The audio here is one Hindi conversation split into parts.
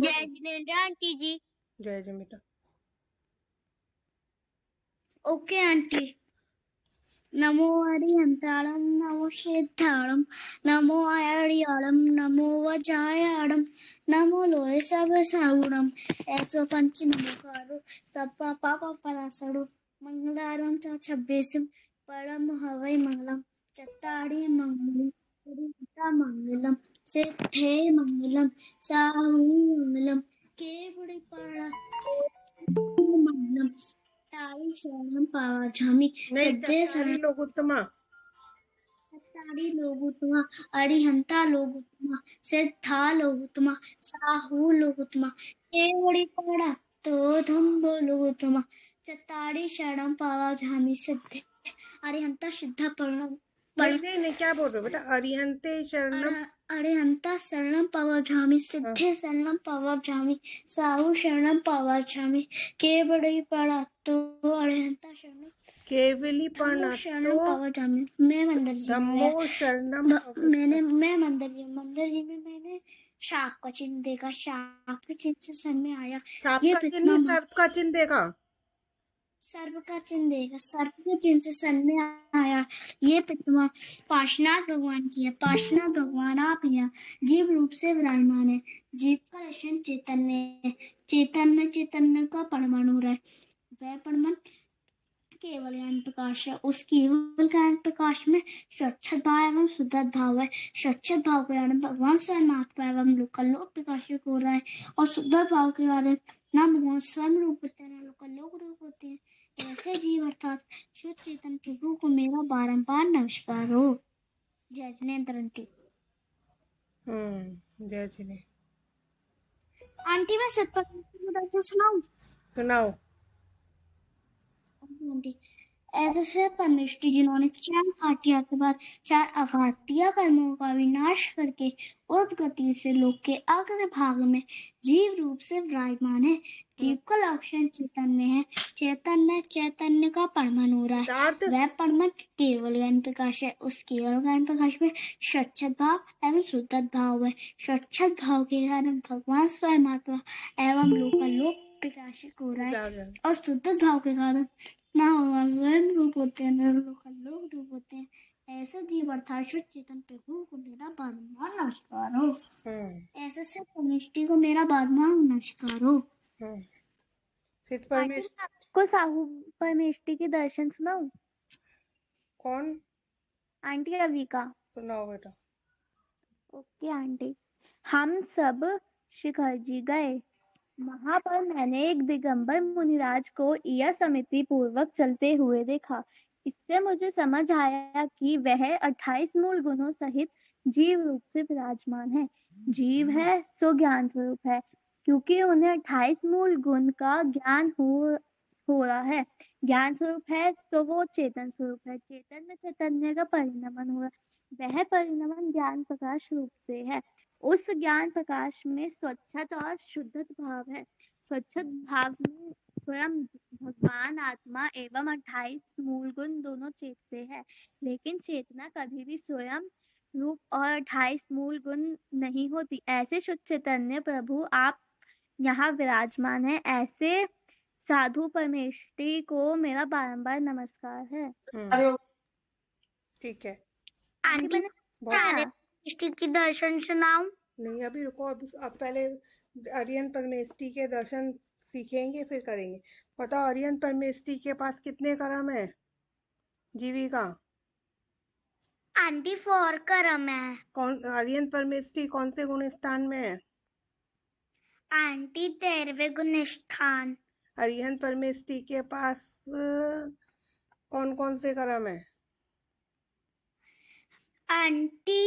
जय जिनेंद्र आंटी जी। जय जय बेटा। Okay aunty. नमो हरिहंताणं नमो श्रद्धाणं नमो आयडियाणं नमो वजायाणं नमो लोय सब सागुणं ऐसो पंच नमोकारो सप्पा पापा परासड़ो मंगलारं च छब्बीसं परम हवै मंगलम चत्तारि मंगलम पुरीता मंगलम सिद्धे मंगलम साहु मंगलम केवड़ी पाड़ा मंगलम तारी शरणं पावाझामि नहीं, सिद्धे चत्तारी लोगोत्तमा। चत्तारी लोगोत्तमा अरिहंता लोगोत्तमा सिद्धा लोगोत्तमा साहू लोगोत्तमा केवड़ी पाड़ा तो धम्बो लोगोत्तमा चत्तारी शरणं पावाझामि सिद्धे अरिहंता सिद्धा प्रणम नहीं, क्या बोल रहे हो बेटा? अरिहंते शरणम अरिहंता शरणं पावाझामि सिद्धे शरणं पावाझामि साहू शरणं पावाझामि केवड़ी पाड़ा तो अरिहंता शरणं केवली धम्मो शरणं तो पावाझामि। मैं मंदिर जी में गया धम्मो शरणम मैं मंदिर जी में मैंने सांप का चिन्ह देखा। सांप के चिन्ह से सर में आया सांप ये का चिन्ह प्रतिमा नहीं, सर्प का चिन्ह देखा। सर्प का चिन्ह देखा। सर्प के चिन्ह से सर में आया ये प्रतिमा पार्श्वनाथ भगवान की है। पार्श्वनाथ भगवान आप यहाँ जीव रूप से विराजमान है। जीव का लक्षण चैतन्य है। चैतन्य का परमाणु है। वह परमाणु केवल ज्ञान प्रकाश है। उस केवल ज्ञान प्रकाश में स्वच्छ भाव एवं शुद्ध भाव है। स्वच्छ भाव के कारण भगवान स्वयं आत्मा एवं लोक प्रकाशित हो रहा है और शुद्ध भाव के कारण न भगवान स्वयं रूप होते हैं न लोक रूप होते हैं। ऐसे जीव अर्थात शुद्ध चेतन प्रभु को मेरा बारंबार नमस्कार हो। जय जिनेंद्र आंटी। जय जिने। आंटी मैं सत्य सुनाऊं? सुनाओ। आंटी ऐसे से परमेष्टि जिन्होंने 4 घाटिया के बाद 4 अघातिया कर्मों का विनाश करके उद्गति से लोक के अग्र भाग में जीव रूप से विराजमान है। जीव का लक्षण चैतन्य है। चैतन्य का परमाणु है। वह परमाणु केवल ज्ञान प्रकाश है। उस केवल ज्ञान प्रकाश में स्वच्छ भाव एवं शुद्ध भाव है। स्वच्छ भाव के कारण भगवान स्वयं आत्मा एवं लोक प्रकाशित हो रहा है और शुद्ध भाव के कारण ना स्वयं रूप होते हैं न लोक रूप होते हैं। ऐसे जीव अर्थात शुद्ध चेतन प्रभु को मेरा बारंबार नमस्कार हो। ऐसे से परमेष्टि को मेरा बारंबार नमस्कार हो। को साहू परमेष्टि के दर्शन सुनाऊं? कौन? आंटी रवि का। सुनाओ बेटा। Okay aunty. हम सब शिखर जी गए। वहां पर मैंने एक दिगंबर मुनिराज को यह समिति पूर्वक चलते हुए देखा। इससे मुझे समझ आया कि वह 28 मूल गुणों सहित जीव रूप से विराजमान है। जीव है सो ज्ञान स्वरूप है, क्योंकि उन्हें 28 मूल गुण का ज्ञान हो रहा है। ज्ञान स्वरूप है सो वो चेतन स्वरूप है। चेतन में चैतन्य का परिणमन हुआ। वह परिणमन ज्ञान प्रकाश रूप से है। उस ज्ञान प्रकाश में स्वच्छता और शुद्ध भाव है। स्वच्छ भाव में स्वयं भगवान आत्मा एवं 28 मूल गुण दोनों चेतते हैं, लेकिन चेतना कभी भी स्वयं रूप और 28 मूल गुण नहीं होती। ऐसे शुद्ध चैतन्य प्रभु आप यहाँ विराजमान है। ऐसे साधु परमेष्टि को मेरा बारंबार नमस्कार है। ठीक है आंटी मैंने सारे की दर्शन सुनाऊं? नहीं, अभी रुको। अब पहले आर्यन परमेष्टि के दर्शन सीखेंगे फिर करेंगे। बताओ, आर्यन परमेष्टि के पास कितने कर्म है जीविका? आंटी 4 कर्म है। कौन आर्यन परमेष्टि कौन से गुण स्थान में है? आंटी 13वें गुण स्थान। आर्यन परमेष्टि के पास कौन कौन से कर्म है? आंटी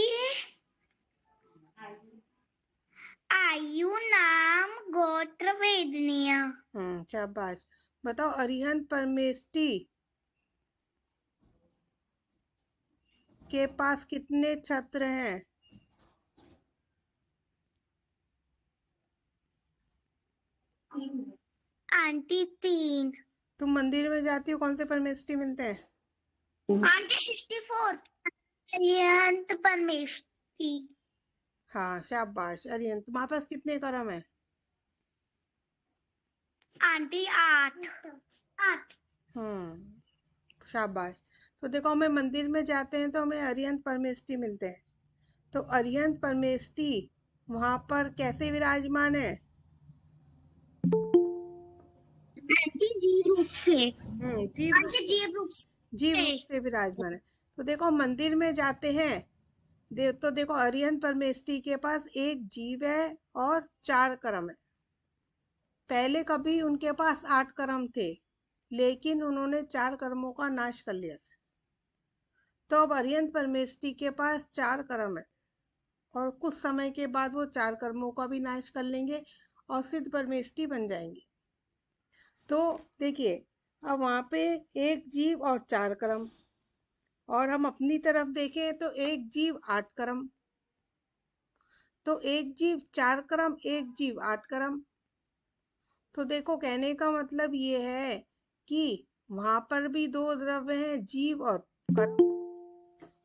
आयु नाम गोत्र वेदनीय। शाबाश। बताओ, अरिहंत परमेष्टि के पास कितने छत्र हैं? आंटी 3। तुम मंदिर में जाती हो, कौन से परमेष्टि मिलते हैं? आंटी 64 अरिहंत परमेष्टि। हाँ शाबाश। अरिहंत, तुम्हारे पास कितने कर्म है? आंटी 8 8 शाबाश। तो देखो, हमें मंदिर में जाते हैं तो हमें अरिहंत परमेष्ठी मिलते हैं। तो अरिहंत परमेष्ठी वहां पर कैसे विराजमान है? आंटी जीव रूप से जीव रूप आंटी से, जीव रूप जीव से रूप से विराजमान है। तो देखो, मंदिर में जाते हैं तो देखो, अरिहंत परमेष्ठी के पास एक जीव है और 4 कर्म है। पहले कभी उनके पास 8 कर्म थे, लेकिन उन्होंने 4 कर्मों का नाश कर लिया। तो अब अरिहंत परमेष्ठी के पास 4 कर्म है, और कुछ समय के बाद वो 4 कर्मों का भी नाश कर लेंगे और सिद्ध परमेष्ठी बन जाएंगे। तो देखिए, अब वहां पे एक जीव और 4 कर्म, और हम अपनी तरफ देखें तो एक जीव 8 कर्म। तो एक जीव 4 कर्म, एक जीव 8 कर्म। तो देखो, कहने का मतलब ये है कि वहां पर भी 2 द्रव्य हैं, जीव और कर्म,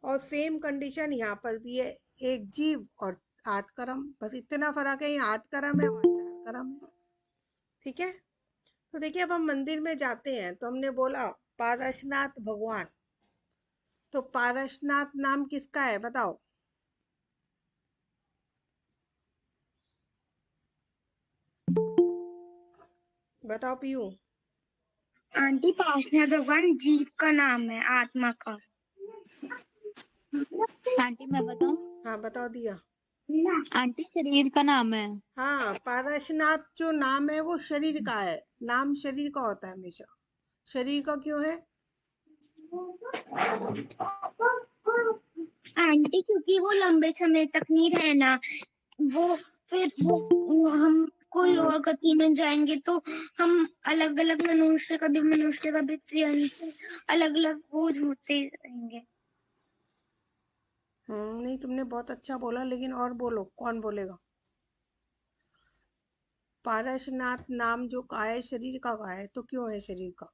और सेम कंडीशन यहाँ पर भी है, एक जीव और 8 कर्म। बस इतना फर्क है, यहाँ 8 कर्म है, वहाँ 4 कर्म है। ठीक है। तो देखिए, अब हम मंदिर में जाते हैं तो हमने बोला पारसनाथ भगवान। तो पारसनाथ नाम किसका है, बताओ? बताओ पीयू। आंटी पार्षनाथ भगवान जीव का नाम है, आत्मा का। आंटी मैं बताऊं? हाँ, बताओ दिया। आंटी शरीर का नाम है। हाँ, पारसनाथ जो नाम है वो शरीर का है। नाम शरीर का होता है हमेशा। शरीर का क्यों है? आंटी क्योंकि वो लंबे समय तक नहीं रहना, वो फिर वो हम कोई और गति में जाएंगे तो हम अलग अलग मनुष्य कभी त्रियंश अलग अलग वो होते रहेंगे। नहीं, तुमने बहुत अच्छा बोला, लेकिन और बोलो, कौन बोलेगा? पारसनाथ नाम जो का है, शरीर का है, तो क्यों है शरीर का?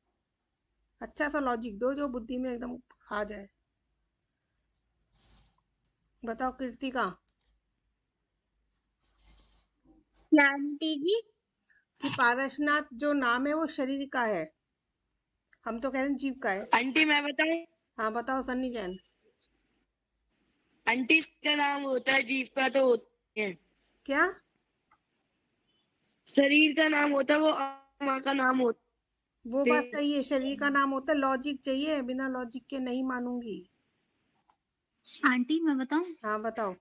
अच्छा सा लॉजिक दो जो बुद्धि में एकदम आ जाए। बताओ कृतिका। आंटी जी कि पारसनाथ जो नाम है वो शरीर का है, हम तो कह रहे हैं जीव का है। आंटी मैं बताऊं? हाँ, बताओ सन्नी जैन। आंटी इसका नाम होता है, जीव का तो होता है। क्या? शरीर का नाम होता है, वो आत्मा का नाम होता वो है। बात सही है, शरीर का नाम होता है। लॉजिक चाहिए, बिना लॉजिक के नहीं मानूंगी। आंटी मैं बताऊं? हाँ, बताओ।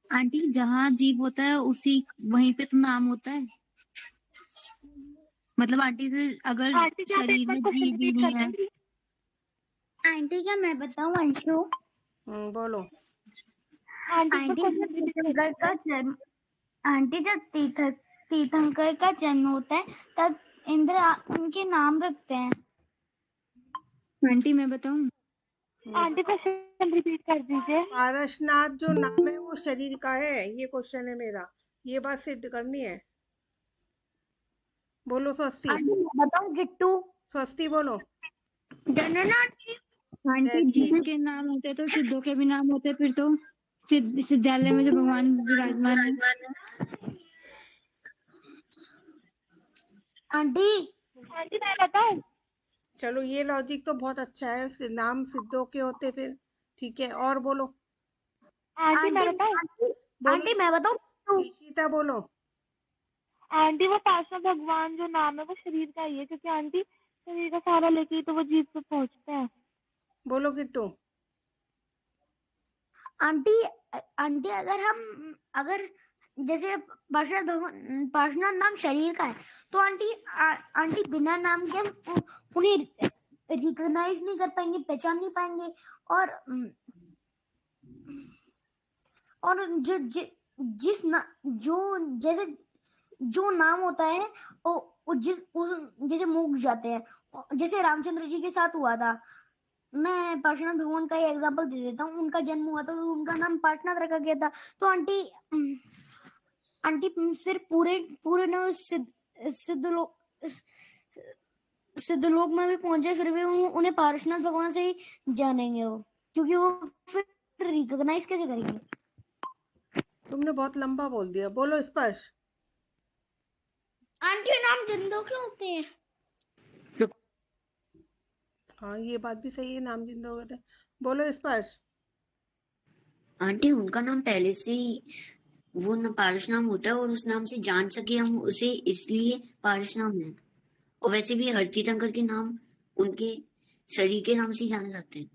आंटी जहाँ जीव होता है उसी वहीं पे तो नाम होता है। मतलब आंटी से अगर आंटी क्या आप एक शरीर बार में क्वेश्चन जीव ही रिपीट नहीं कर है। देंगी? आंटी क्या मैं बताऊं अंशु? बोलो। आंटी एक बार आंटी क्वेश्चन जब रिपीट कर तीर्थंकर का दीजिए। जन्म आंटी जब तीर्थंकर का जन्म होता है तब इंद्र उनके नाम रखते हैं। आंटी मैं बताऊं? आंटी क्वेश्चन रिपीट कर दीजिए। पारसनाथ जो नाम है वो शरीर का है, ये क्वेश्चन है मेरा। ये बात सिद्ध करनी है। बोलो स्वस्ति। आंटी मैं बताऊं गिट्टू? स्वस्ति बोलो। जननाटी आंटी जैसे जीव के नाम होते तो सिद्धों के भी नाम होते, फिर तो सिद्धालय में जो भगवान विराजमान है। आंटी आंटी मैं बताऊं? चलो, ये लॉजिक तो बहुत अच्छा है, नाम सिद्धों के होते फिर। ठीक है, और बोलो। आंटी मैं आंटी बताऊं? बोलो आंटी मैं बताऊं? ईशिता बोलो। आंटी वो पार्षद भगवान जो नाम है वो शरीर का ही है, क्योंकि आंटी शरीर का सहारा लेके ही तो वो जीव पे पहुंचता है। बोलो किट्टू। आंटी आंटी अगर जैसे पार्षनाथ नाम शरीर का है तो आंटी बिना नाम के हम उन्हें रिकॉग्नाइज नहीं कर पाएंगे, पहचान नहीं पाएंगे। और जैसे जो नाम होता है जैसे मूक जाते हैं, जैसे रामचंद्र जी के साथ हुआ था। मैं पार्श्वनाथ भगवान का एग्जांपल दे देता हूँ। उनका जन्म हुआ था तो उनका नाम पार्श्वनाथ रखा गया था। तो आंटी फिर पूरे न सिद्ध लोक में भी पहुंचे, फिर भी उन्हें पार्श्वनाथ भगवान से ही जानेंगे वो, क्योंकि वो फिर रिकॉग्नाइज कैसे करेंगे? तुमने बहुत लंबा बोल दिया, बोलो स्पर्श। आंटी ना नाम जिंदों के होते हैं। हाँ, ये बात भी सही है, नाम जिंदा हो गए थे। बोलो स्पर्श। आंटी उनका नाम पहले से ही वो पारस नाम होता है और उस नाम से जान सके हम उसे, इसलिए पारस नाम है। और वैसे भी हरतीत अंकल के नाम उनके शरीर के नाम से ही जाने जाते हैं।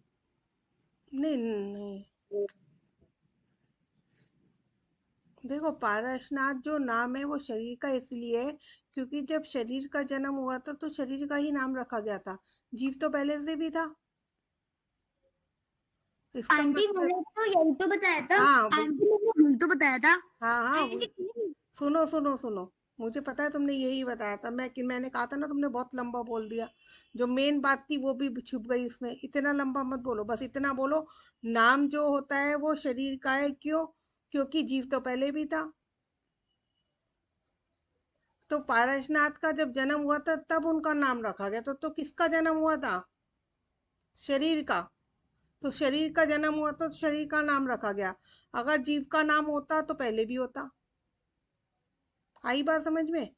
नहीं नहीं, देखो पारसनाथ जो नाम है वो शरीर का इसलिए है क्योंकि जब शरीर का जन्म हुआ था तो शरीर का ही नाम रखा गया था। जीव तो पहले से भी था, इसका आंटी मतलब। मैंने तो यही तो बताया था। हाँ आंटी मैंने यही तो बताया था। हाँ हाँ आंटी सुनो सुनो सुनो, मुझे पता है तुमने यही बताया था। मैंने कहा था ना, तुमने बहुत लंबा बोल दिया। जो मेन बात थी वो भी छुप गई इसमें। इतना लंबा मत बोलो, बस इतना बोलो, नाम जो होता है वो शरीर का है। क्यों? क्योंकि जीव तो पहले भी था। तो पारसनाथ का जब जन्म हुआ था तब उनका नाम रखा गया। तो किसका जन्म हुआ था? शरीर का। तो शरीर का जन्म हुआ तो शरीर का नाम रखा गया। अगर जीव का नाम होता तो पहले भी होता। आई बात समझ में?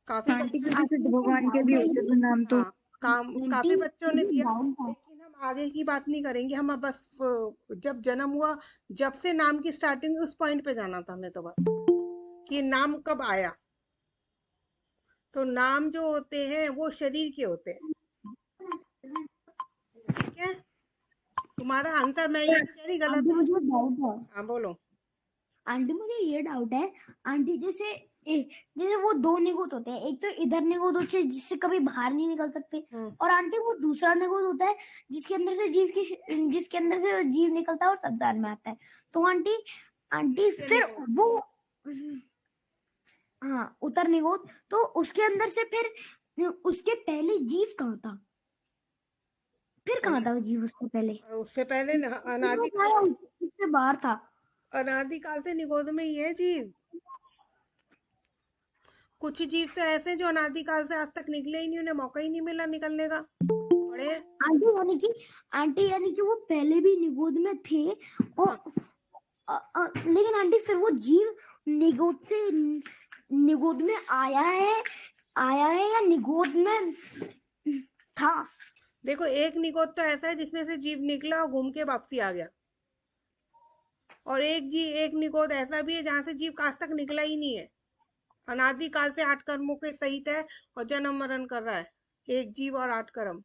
काफी आंटी बच्चों क्योंकि ने, सिद्ध भगवान के भी होते थे नाम तो। हाँ काफी बच्चों ने दिया, डाउन था। लेकिन हम आगे की बात नहीं करेंगे। हम अब बस जब जन्म हुआ, जब से नाम की स्टार्टिंग उस पॉइंट पे जाना था हमें, तो बस कि नाम कब आया। तो नाम जो होते हैं वो शरीर के होते हैं। ठीक है, तुम्हारा आंसर मैं ये नहीं कह रही गलत आंटी है। मुझे डाउट है। हाँ बोलो। आंटी मुझे ये डाउट है। आंटी जैसे वो दो निगोद होते हैं, एक तो इधर निगोद होते हैं जिससे कभी बाहर नहीं निकल सकते, और आंटी वो दूसरा निगोद होता है जिसके अंदर से जीव निकलता है और संसार में आता है। तो आंटी आंटी उत्तर फिर निगोद। वो, हाँ उत्तर निगोद, तो उसके अंदर से फिर उसके पहले जीव कहाँ था? फिर कहाँ था वो जीव उससे पहले? उससे पहले अनादिकाल आया, से, उससे बाहर था। अनादिकाल से निगोद में ही है जीव। कुछ जीव तो ऐसे हैं जो अनादिकाल से आज तक निकले ही नहीं, उन्हें मौका ही नहीं मिला निकलने का, पड़े हैं। आंटी यानी कि वो पहले भी निगोद में थे। और हाँ लेकिन आंटी फिर वो जीव निगोद से निगोद में आया है या निगोद में था? देखो, एक निगोद तो ऐसा है जिसमें से जीव निकला और घूम के वापसी आ गया। और एक निगोद ऐसा भी है जहां से जीव आज तक निकला ही नहीं है, अनादिकाल से 8 कर्मों के सहित है और जन्म मरण कर रहा है। एक जीव और 8 कर्म।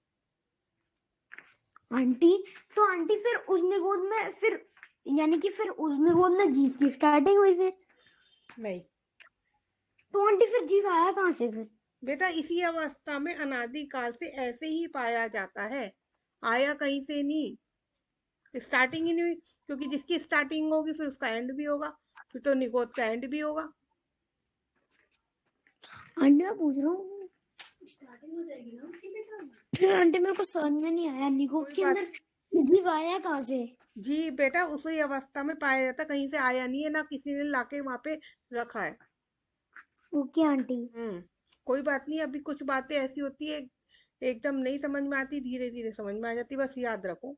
आंटी तो आंटी फिर उस निगोद में फिर यानी कि फिर उस निगोद में जीव की स्टार्टिंग हुई फिर? नहीं तो आंटी फिर जीव आया कहाँ से फिर? बेटा, इसी अवस्था में अनादिकाल से ऐसे ही पाया जाता है, आया कहीं से नहीं। स्टार्टिंग ही नहीं हुई, क्योंकि जिसकी स्टार्टिंग होगी फिर उसका एंड भी होगा। फिर तो निगोद का एंड भी होगा। आंटी मैं पूछ रहा हूँ, फिर आंटी मेरे को समझ में नहीं आया, निगोद कोई के बात, अंदर जीव आया कहाँ से? जी बेटा, उसी अवस्था में पाया जाता, कहीं से आया नहीं है, ना किसी ने लाके वहां पे रखा है। Okay aunty. कोई बात नहीं। अभी कुछ बातें ऐसी होती है एकदम नहीं समझ में आती, धीरे धीरे समझ में आ जाती, बस याद रखो।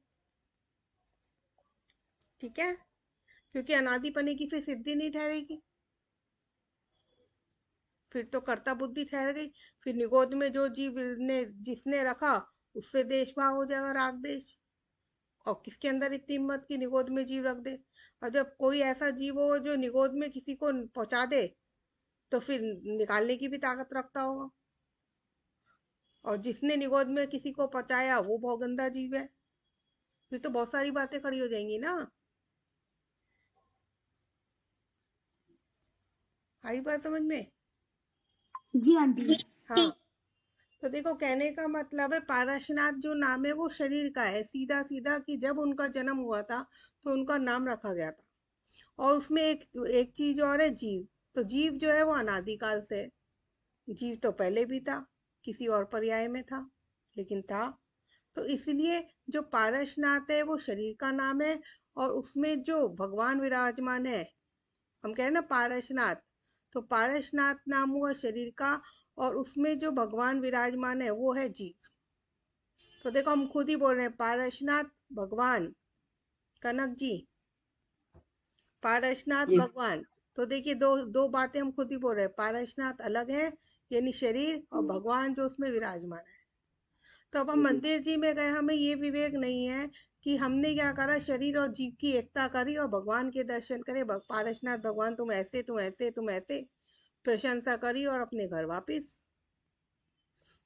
ठीक है, क्योंकि अनादिपने की फिर सिद्धि नहीं ठहरेगी, फिर तो कर्ता बुद्धि ठहर गई। फिर निगोद में जो जीव ने जिसने रखा उससे देश भाव हो जाएगा, राग देश। और किसके अंदर इतनी हिम्मत कि निगोद में जीव रख दे? और जब कोई ऐसा जीव हो जो निगोद में किसी को पहुंचा दे, तो फिर निकालने की भी ताकत रखता होगा। और जिसने निगोद में किसी को पहुंचाया वो बहुत गंदा जीव है। फिर तो बहुत सारी बातें खड़ी हो जाएंगी ना। आई बात समझ में? जी आंटी। हाँ, तो देखो, कहने का मतलब है पारसनाथ जो नाम है वो शरीर का है, सीधा सीधा, कि जब उनका जन्म हुआ था तो उनका नाम रखा गया था। और उसमें एक एक चीज और है, जीव। तो जीव जो है वो अनादिकाल से है। जीव तो पहले भी था, किसी और पर्याय में था, लेकिन था। तो इसलिए जो पारसनाथ है वो शरीर का नाम है। और उसमें जो भगवान विराजमान है, हम कह रहे हैं ना पारसनाथ, तो पारसनाथ नाम हुआ शरीर का। और उसमें जो भगवान विराजमान है वो है जीव। तो देखो, हम खुद ही बोल रहे हैं पारसनाथ भगवान, कनक जी, पारसनाथ जी। भगवान। तो देखिए दो दो बातें हम खुद ही बोल रहे हैं, पारसनाथ अलग है यानी शरीर, और भगवान जो उसमें विराजमान है। तो अब हम मंदिर जी में गए, हमें ये विवेक नहीं है कि हमने क्या करा, शरीर और जीव की एकता करी और भगवान के दर्शन करे, पारसनाथ भगवान तुम ऐसे तुम ऐसे तुम ऐसे प्रशंसा करी और अपने घर वापिस।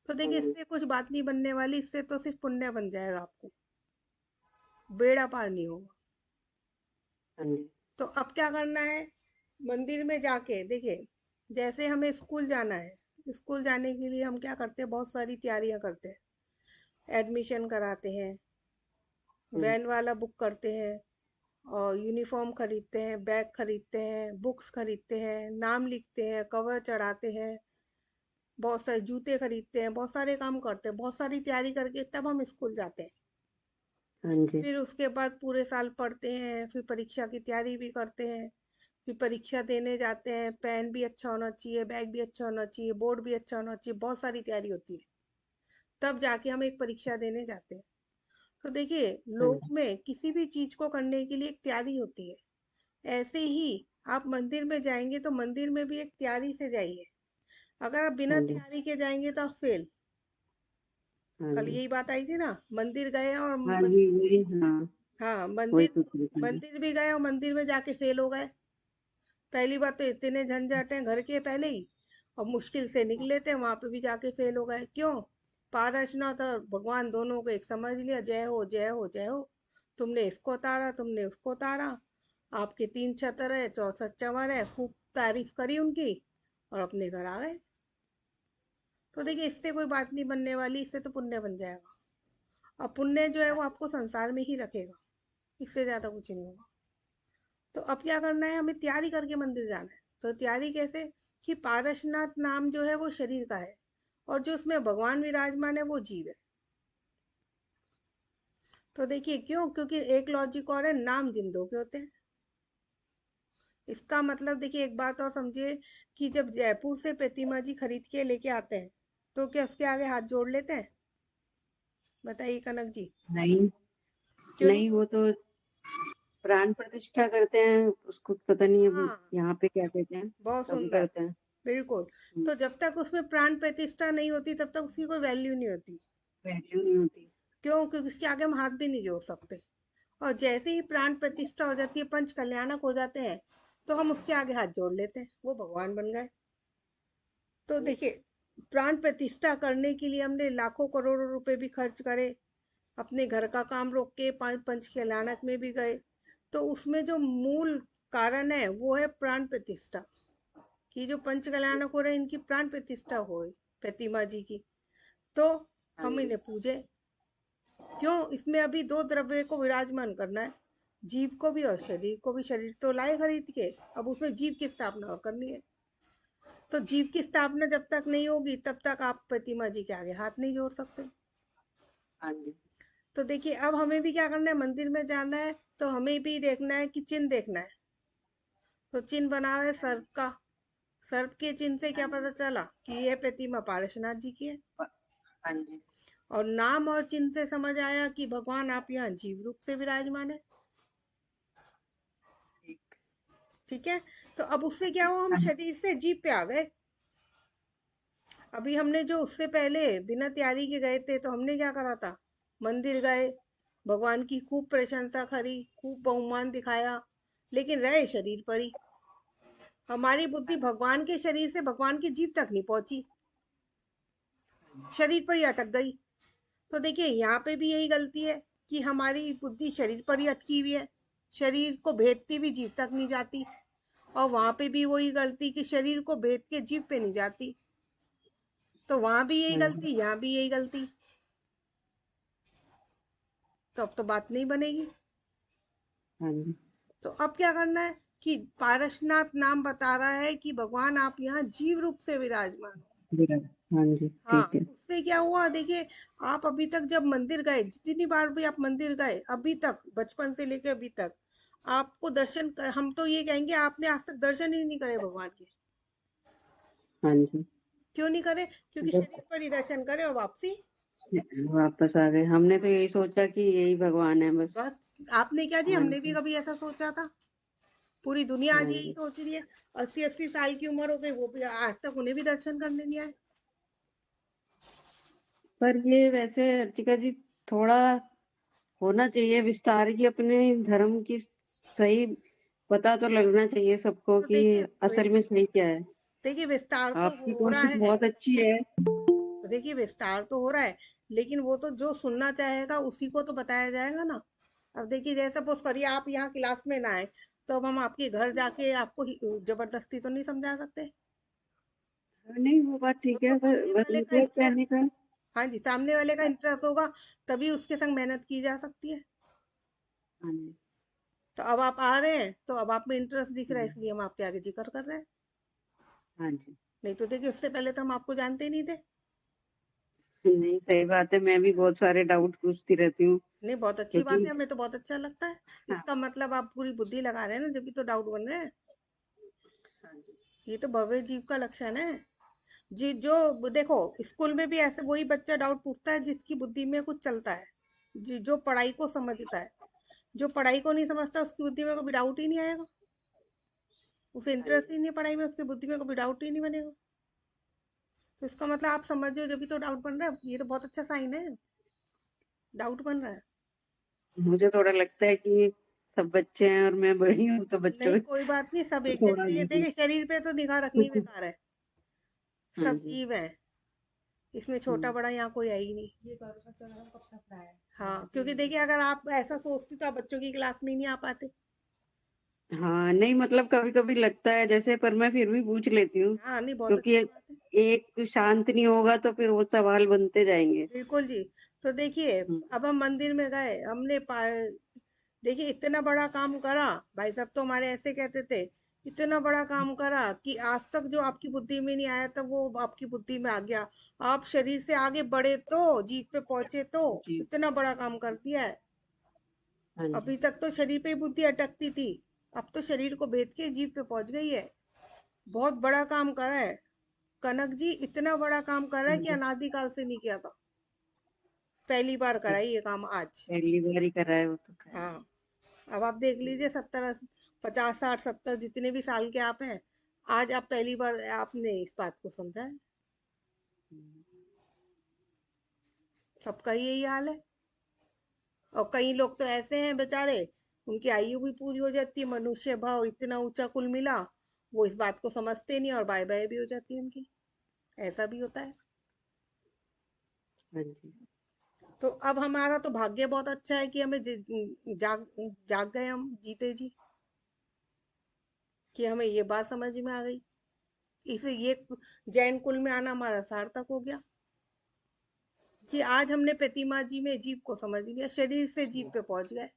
तो देखिए इससे कुछ बात नहीं बनने वाली, इससे तो सिर्फ पुण्य बन जाएगा, आपको बेड़ा पार नहीं होगा। तो अब क्या करना है, मंदिर में जाके देखिए, जैसे हमें स्कूल जाना है, स्कूल जाने के लिए हम क्या करते हैं, बहुत सारी तैयारियां करते हैं, एडमिशन कराते हैं, वैन वाला बुक करते हैं, और यूनिफॉर्म खरीदते हैं, बैग खरीदते हैं, बुक्स खरीदते हैं, नाम लिखते हैं, कवर चढ़ाते हैं, बहुत सारे जूते खरीदते हैं, बहुत सारे काम करते हैं, बहुत सारी तैयारी करके तब हम स्कूल जाते हैं। फिर उसके बाद पूरे साल पढ़ते हैं, फिर परीक्षा की तैयारी भी करते हैं, फिर परीक्षा देने जाते हैं, पेन भी अच्छा होना चाहिए, बैग भी अच्छा होना चाहिए, बोर्ड भी अच्छा होना चाहिए, बहुत सारी तैयारी होती है, तब जाके हम एक परीक्षा देने जाते हैं। तो देखिए लोक में किसी भी चीज को करने के लिए एक तैयारी होती है, ऐसे ही आप मंदिर में जाएंगे तो मंदिर में भी एक तैयारी से जाइए। अगर आप बिना तैयारी के जाएंगे तो आप फेल। कल यही बात आई थी ना, मंदिर गए और हाँ मंदिर भी गए और मंदिर में जाके फेल हो गए। पहली बात तो इतने झंझट हैं घर के पहले ही, और मुश्किल से निकले थे, वहां पे भी जाके फेल हो गए। क्यों? पारसनाथ और भगवान दोनों को एक समझ लिया, जय हो जय हो जय हो, तुमने इसको उतारा, तुमने उसको उतारा, आपके 3 छतर है, 64 चंवर है, खूब तारीफ करी उनकी और अपने घर आ गए। तो देखिए इससे कोई बात नहीं बनने वाली, इससे तो पुण्य बन जाएगा, और पुण्य जो है वो आपको संसार में ही रखेगा, इससे ज्यादा कुछ नहीं होगा। तो अब क्या करना है, हमें तैयारी करके मंदिर जाना है। तो तैयारी कैसे, कि पारसनाथ नाम जो है वो शरीर का है, और जो उसमें भगवान विराजमान है वो जीव है। तो देखिए क्यों, क्योंकि एक लॉजिक और है, नाम जिंदों के होते हैं। इसका मतलब देखिए एक बात और समझिए, कि जब जयपुर से प्रतिमा जी खरीद के लेके आते हैं, तो क्या उसके आगे हाथ जोड़ लेते हैं? बताइए कनक जी। नहीं क्यों नहीं? नहीं, वो तो प्राण प्रतिष्ठा करते हैं, उसको पता नहीं अब हाँ, यहाँ पे क्या कहते हैं, बहुत तभी सुंदर, करते हैं। बिल्कुल। तो जब तक उसमें प्राण प्रतिष्ठा नहीं होती तब तक उसकी कोई वैल्यू नहीं होती। वैल्यू नहीं होती। क्यों? क्योंकि उसके आगे हम हाथ भी नहीं जोड़ सकते। और जैसे ही प्राण प्रतिष्ठा हो जाती है, पंच कल्याणक हो जाते हैं, तो हम उसके आगे हाथ जोड़ लेते हैं, वो भगवान बन गए। तो देखिए प्राण प्रतिष्ठा करने के लिए हमने लाखों करोड़ों रुपए भी खर्च करे, अपने घर का काम रोक के पंच कल्याणक में भी गए, तो उसमें जो मूल कारण है वो है प्राण प्रतिष्ठा, कि जो पंच कल्याणक हो रहे हैं इनकी प्राण प्रतिष्ठा हो प्रतिमा जी की, तो हम इन्हें पूजे। क्यों? इसमें अभी 2 द्रव्य को विराजमान करना है, जीव को भी और शरीर को भी। शरीर तो लाए खरीद के, अब उसमें जीव की स्थापना और करनी है। तो जीव की स्थापना जब तक नहीं होगी तब तक आप प्रतिमा जी के आगे हाथ नहीं जोड़ सकते। तो देखिए अब हमें भी क्या करना है, मंदिर में जाना है तो हमें भी देखना है कि चिन्ह देखना है। तो चिन्ह बना है सर्प का, सर्प के चिन्ह से क्या पता चला कि यह प्रतिमा पारसनाथ जी की है। और नाम और चिन्ह से समझ आया कि भगवान आप यहाँ जीव रूप से विराजमान है। ठीक है, तो अब उससे क्या हुआ, हम शरीर से जीव पे आ गए। अभी हमने जो उससे पहले बिना तैयारी के गए थे, तो हमने क्या करा था, मंदिर गए, भगवान की खूब प्रशंसा करी, खूब बहुमान दिखाया, लेकिन रहे शरीर पर ही। हमारी बुद्धि भगवान के शरीर से भगवान की जीव तक नहीं पहुंची, शरीर पर ही अटक गई। तो देखिए यहाँ पे भी यही गलती है कि हमारी बुद्धि शरीर पर ही अटकी हुई है, शरीर को भेदती भी जीव तक नहीं जाती। और वहां पे भी वही गलती कि शरीर को भेद के जीव पे नहीं जाती। तो वहां भी यही गलती, यहाँ भी यही गलती, तो अब तो बात नहीं बनेगी। तो अब क्या करना है, कि पारसनाथ नाम बता रहा है कि भगवान आप यहाँ जीव रूप से विराजमान हो। हाँ, उससे क्या हुआ, देखिए आप अभी तक जब मंदिर गए, जितनी बार भी आप मंदिर गए अभी तक, बचपन से लेकर अभी तक, आपको दर्शन, हम तो ये कहेंगे आपने आज तक दर्शन ही नहीं करे भगवान के। क्यों नहीं करे? क्योंकि शरीर पर ही दर्शन करे और वापस आ गए। हमने तो यही सोचा कि यही भगवान है बस। आपने क्या जी, हमने भी कभी ऐसा सोचा था? पूरी दुनिया आज हाँ यही जी। सोच रही है। 80-80 साल की उम्र हो गई, वो भी आज तक उन्हें भी दर्शन करने नहीं आए। पर ये वैसे अर्चिका जी थोड़ा होना चाहिए विस्तार की अपने धर्म की सही पता तो लगना चाहिए सबको तो कि देखिए असल में सही क्या है। देखिए विस्तार तो आपकी हो रहा कोशिश है। बहुत अच्छी है। तो देखिए विस्तार तो हो रहा है, लेकिन वो तो जो सुनना चाहेगा उसी को तो बताया जाएगा ना। अब देखिए जैसे सपोज करिए आप यहाँ क्लास में ना आए, तो अब हम आपके घर जाके आपको जबरदस्ती तो नहीं समझा सकते। नहीं वो बात वो ठीक तो है, सामने बस वाले का मतलब इंटरेस्ट। कहने का। हाँ जी, सामने वाले का इंटरेस्ट होगा, तभी उसके संग मेहनत की जा सकती है। हाँ जी। तो अब आप आ रहे हैं, तो अब आप में इंटरेस्ट दिख रहा है, हम्म, इसलिए हम आपके आगे जिक्र कर रहे हैं। हाँ जी। नहीं तो देखिए उससे पहले तो हम आपको जानते ही नहीं थे। नहीं सही बात है, मैं भी बहुत सारे डाउट पूछती रहती हूँ नहीं, बहुत अच्छी बात क्योंकि है, हमें तो बहुत अच्छा लगता है। हाँ, इसका मतलब आप पूरी बुद्धि लगा रहे हैं ना, जब भी तो डाउट बन रहे हैं। हाँ जी। ये तो भव्य जीव का लक्षण है। जी जो देखो, स्कूल में भी ऐसे वही बच्चा डाउट पूछता है जिसकी बुद्धि में कुछ चलता है, जी जो पढ़ाई को समझता है। जो पढ़ाई को नहीं समझता उसकी बुद्धि में कभी डाउट ही नहीं आएगा। उसे हाँ इंटरेस्ट जी। ही नहीं है पढ़ाई में, उसकी बुद्धि में कभी डाउट ही नहीं बनेगा। तो इसका मतलब आप समझो, जब भी तो डाउट बन रहा है, ये तो बहुत अच्छा साइन है। डाउट बन रहा है। मुझे थोड़ा लगता है कि सब बच्चे हैं और मैं बड़ी हूँ तो नहीं बच्चों कोई बात नहीं, सब को एक थोड़ा जैसे ही है। ये देखिए शरीर पे तो निगाह रखनी बेकार है। हाँ सब जी। जीव है, इसमें छोटा हम्म, बड़ा यहाँ कोई है ही नहीं। हाँ, क्योंकि देखिए अगर आप ऐसा सोचते तो आप बच्चों की क्लास में ही नहीं आ पाते। हाँ नहीं मतलब कभी कभी लगता है जैसे, पर मैं फिर भी पूछ लेती हूँ हाँ नहीं, बहुत क्योंकि अच्छी बात है। एक शांत नहीं होगा तो फिर वो सवाल बनते जाएंगे। बिल्कुल जी। तो देखिए हम्म, अब हम मंदिर में गए, हमने देखिए इतना बड़ा काम करा। भाई साहब तो हमारे ऐसे कहते थे, इतना बड़ा काम करा कि आज तक जो आपकी बुद्धि में नहीं आया था वो आपकी बुद्धि में आ गया। आप शरीर से आगे बढ़े तो, जीप पे पहुंचे तो, जी। इतना बड़ा काम कर दिया है। हाँ जी। अभी तक तो शरीर पे ही बुद्धि अटकती थी, अब तो शरीर को भेद के जीप पे पहुंच गई है। बहुत बड़ा काम करा है। कनक जी इतना बड़ा काम करा है हाँ कि जी। अनादिकाल से नहीं किया था। पहली बार करा है ये काम आज। पहली बार ही करा है वो तो खैर। हाँ, अब आप देख लीजिए 50 60 70 जितने भी साल के आप हैं, आज आप पहली बार आपने इस बात को समझा है। हम्म, सबका ही यही हाल है। और कई लोग तो ऐसे हैं बेचारे, उनकी आयु भी पूरी हो जाती है, मनुष्य भाव इतना ऊंचा कुल मिला, वो इस बात को समझते नहीं और बाय बाय भी हो जाती है उनकी। ऐसा भी होता है। हाँ जी। तो अब हमारा तो भाग्य बहुत अच्छा है कि हमें जाग जाग गए हम जीते जी, कि हमें ये बात समझ में आ गई। इसे ये जैन कुल में आना हमारा सार्थक हो गया, कि आज हमने प्रतिमा जी में जीव को समझ लिया, शरीर से जीव पे पहुंच गए।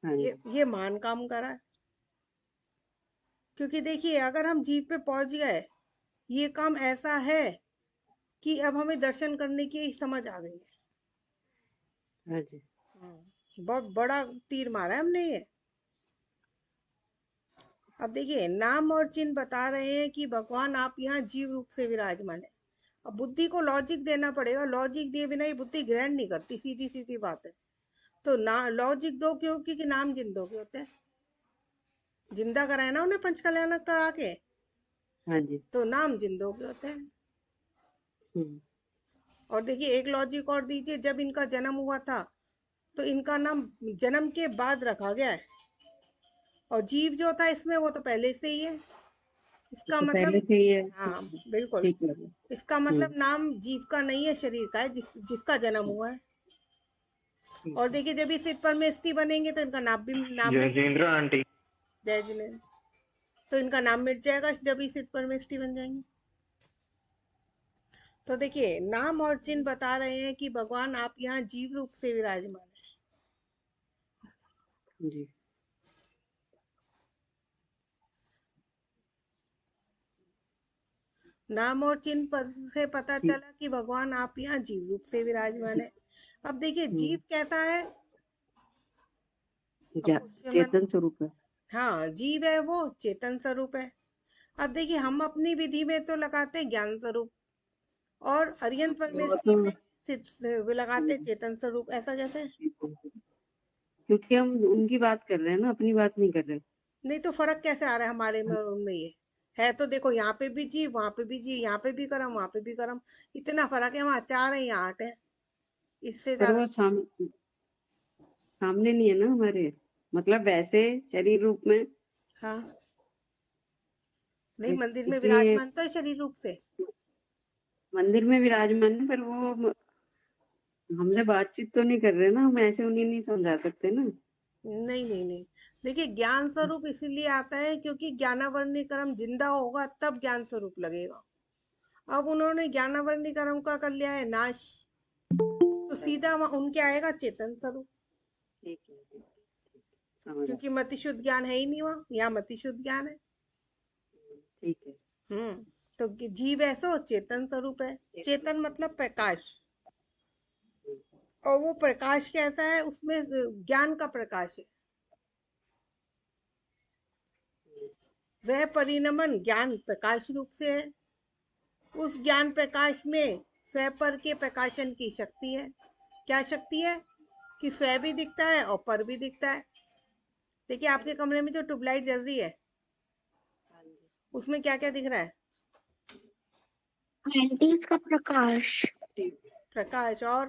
हाँ ये जी। ये महान काम करा है। क्योंकि देखिए अगर हम जीव पे पहुंच गए, ये काम ऐसा है कि अब हमें दर्शन करने की समझ आ गई है। हाँ जी। बहुत बड़ा तीर मारा है हमने ये। अब देखिए नाम और चिन्ह बता रहे हैं कि भगवान आप यहाँ जीव रूप से विराजमान है। अब बुद्धि को लॉजिक देना पड़ेगा, लॉजिक दिए बिना ये बुद्धि ग्रहण नहीं करती, सीधी सीधी बात है। तो ना लॉजिक दो, क्यों? क्योंकि नाम जिंदों के होते हैं। जिंदा कराए ना उन्हें पंच कल्याणक करा के, हाँ जी। तो नाम जिंदों के होते हैं। हम्म, और देखिए एक लॉजिक और दीजिए, जब इनका जन्म हुआ था तो इनका नाम जन्म के बाद रखा गया है, और जीव जो था इसमें वो तो पहले से ही है। इसका तो पहले मतलब, से ही है। हाँ बिल्कुल, ठीक है। इसका मतलब नाम जीव का नहीं है, शरीर का है, जिसका जन्म हुआ है। ठीक और है। देखिए जब इस पर में स्त्री बनेंगे तो इनका नाम जय भी, जिनेंद्र आंटी। जय जिनेन्द्र, तो इनका नाम मिट जाएगा जब इस पर में स्त्री बन जाएंगे। तो देखिए नाम और चिन्ह बता रहे हैं कि भगवान आप यहाँ जीव रूप से विराजमान है। जी। नाम और चिन्ह से पता ठीक। चला कि भगवान आप यहाँ जीव रूप से विराजमान है। अब देखिए जीव हम्म, कैसा है? अब या क्वेश्चन, चेतन स्वरूप है। हाँ जीव है वो चेतन स्वरूप है। अब देखिए हम अपनी विधि में तो लगाते हैं ज्ञान स्वरूप, और अरियंत वो परमेष्टि तो में वो लगाते हैं हम्म, चेतन स्वरूप। ऐसा कैसे? क्योंकि हम उनकी बात कर रहे हैं ना, अपनी बात नहीं कर रहे। नहीं तो फर्क कैसे आ रहा है हमारे में और उनमें? ये है तो देखो, यहाँ पे भी जीव, वहां पे भी जीव, यहाँ पे भी कर्म, वहां पे भी कर्म। इतना फर्क है, वहां 4 है, यहाँ 8 है। इससे पर ज्यादा वो सामने नहीं है ना हमारे, मतलब वैसे शरीर रूप में, हाँ, नहीं मंदिर में इसलिए विराजमान तो है शरीर रूप से। मंदिर में विराजमान है, पर वो हमसे बातचीत तो नहीं कर रहे ना, हम ऐसे उन्हें नहीं समझा सकते ना। नहीं नहीं नहीं, देखिए ज्ञान स्वरूप इसीलिए आता है क्योंकि ज्ञानावरणी कर्म जिंदा होगा तब ज्ञान स्वरूप लगेगा। अब उन्होंने ज्ञानावरणी कर्म का कर लिया है नाश, तो सीधा उनके आएगा चेतन स्वरूप। ठीक है, ठीक है, समझ क्योंकि मति शुद्ध ज्ञान है ही नहीं वहाँ, यहाँ मति शुद्ध ज्ञान है। ठीक है। तो जीव ऐसो चेतन स्वरूप है। चेतन मतलब प्रकाश, और वो प्रकाश कैसा है, उसमें ज्ञान का प्रकाश है। वह परिणमन ज्ञान प्रकाश रूप से है। उस ज्ञान प्रकाश में स्वपर के प्रकाशन की शक्ति है। क्या शक्ति है? कि स्व भी दिखता है और पर भी दिखता है। देखिए आपके कमरे में जो ट्यूबलाइट जल रही है, उसमें क्या क्या दिख रहा है? आंटी का प्रकाश। प्रकाश, और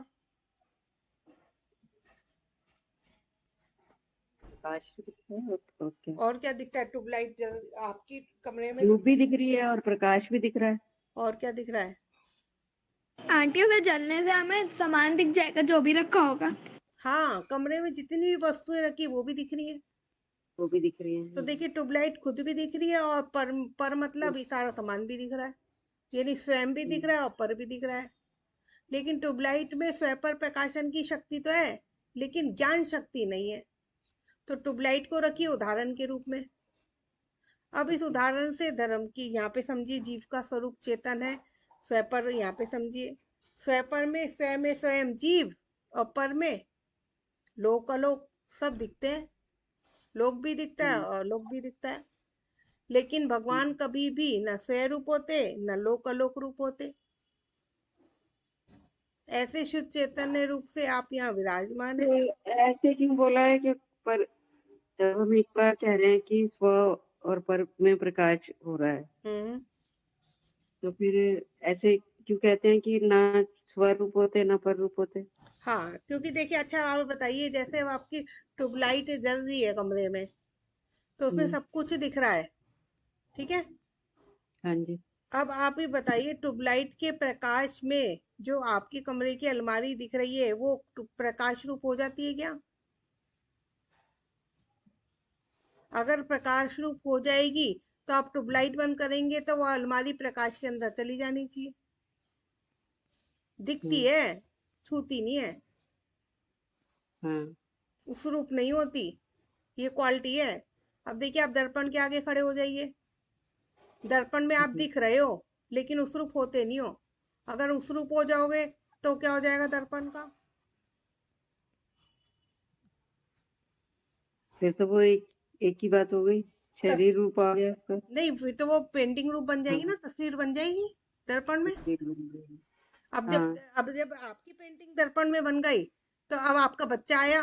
प्रकाश भी दिख रहा है और क्या, और क्या दिखता है? ट्यूबलाइट जल आपकी कमरे में, धूप भी दिख रही है और प्रकाश भी दिख रहा है। और क्या दिख रहा है? आंटी उसे जलने से हमें सामान दिख जाएगा जो भी रखा होगा। हाँ, कमरे में जितनी भी वस्तुएं रखी वो भी दिख रही है। वो भी दिख रही तो है। देखिए ट्यूबलाइट खुद भी दिख रही है, और पर मतलब ये सारा सामान भी दिख रहा है। यानी स्वयं भी दिख रहा है और पर भी दिख रहा है। लेकिन ट्यूबलाइट में स्वयं पर प्रकाशन की शक्ति तो है, लेकिन ज्ञान शक्ति नहीं है। तो ट्यूबलाइट को रखिए उदाहरण के रूप में। अब इस उदाहरण से धर्म की यहाँ पे समझिए, जीव का स्वरूप चेतन है। स्वपर यहाँ पे समझिए, स्वपर में स्वयं जीव, और पर में लोक अलोक सब दिखते हैं। लोक भी दिखता है और लोक भी दिखता है। लेकिन भगवान कभी भी न स्वयं रूप होते न लोक अलोक रूप होते। ऐसे शुद्ध चैतन्य रूप से आप यहाँ विराजमान है। तो ऐसे क्यों बोला है कि पर, जब हम एक बार कह रहे हैं कि स्व और पर में प्रकाश हो रहा है, हम्म तो फिर ऐसे क्यों कहते हैं कि ना स्वरूप होते ना पर रूप होते? हाँ, क्योंकि देखिए, अच्छा आप बताइए, जैसे अब आपकी ट्यूबलाइट जल रही है कमरे में, तो उसमें सब कुछ दिख रहा है, ठीक है? हाँ जी। अब आप ही बताइए, ट्यूबलाइट के प्रकाश में जो आपकी कमरे की अलमारी दिख रही है, वो प्रकाश रूप हो जाती है क्या? अगर प्रकाश रूप हो जाएगी, तो आप ट्यूबलाइट बंद करेंगे तो वो अलमारी प्रकाश के अंदर चली जानी चाहिए। दिखती है, छूती नहीं है, हाँ। उस रूप नहीं होती। ये क्वालिटी है। अब देखिए, आप दर्पण के आगे खड़े हो जाइए। दर्पण में आप दिख रहे हो, लेकिन उस रूप होते नहीं हो। अगर उस रूप हो जाओगे तो क्या हो जाएगा दर्पण का? फिर तो वो एक ही बात हो गई, तस, शरीर रूप आ गया उसका। नहीं, फिर तो वो पेंटिंग रूप बन जाएगी हाँ, ना, तस्वीर बन जाएगी दर्पण में। तस्वीर बन गई। अब जब हाँ। अब जब आपकी पेंटिंग दर्पण में बन गई, तो अब आपका बच्चा आया,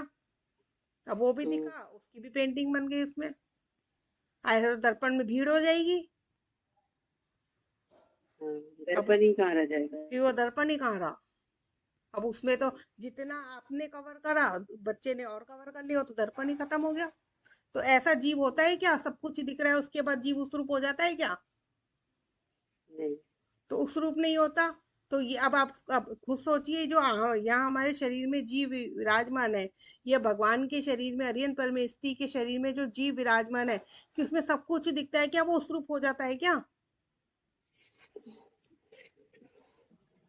अब वो भी हम्म, दिखा, उसकी भी पेंटिंग बन गई उसमें। आए तो दर्पण में भीड़ हो जाएगी। हाँ, अब दर्पण ही कहाँ रह जाएगा। फिर वो दर्पण ही कहाँ रहा? अब उसमें तो जितना आपने कवर करा, बच्चे ने और कवर कर लिया, तो दर्पण ही खत्म हो गया। तो ऐसा जीव होता है क्या? सब कुछ दिख रहा है उसके बाद जीव उस रूप हो जाता है क्या? नहीं। तो उस रूप नहीं होता। तो ये अब आप अब खुद सोचिए, जो यहाँ हमारे शरीर में जीव विराजमान है, या भगवान के शरीर में, अरियन परमेष्टि के शरीर में जो जीव विराजमान है, कि उसमें सब कुछ दिखता है क्या? वो उस रूप हो जाता है क्या?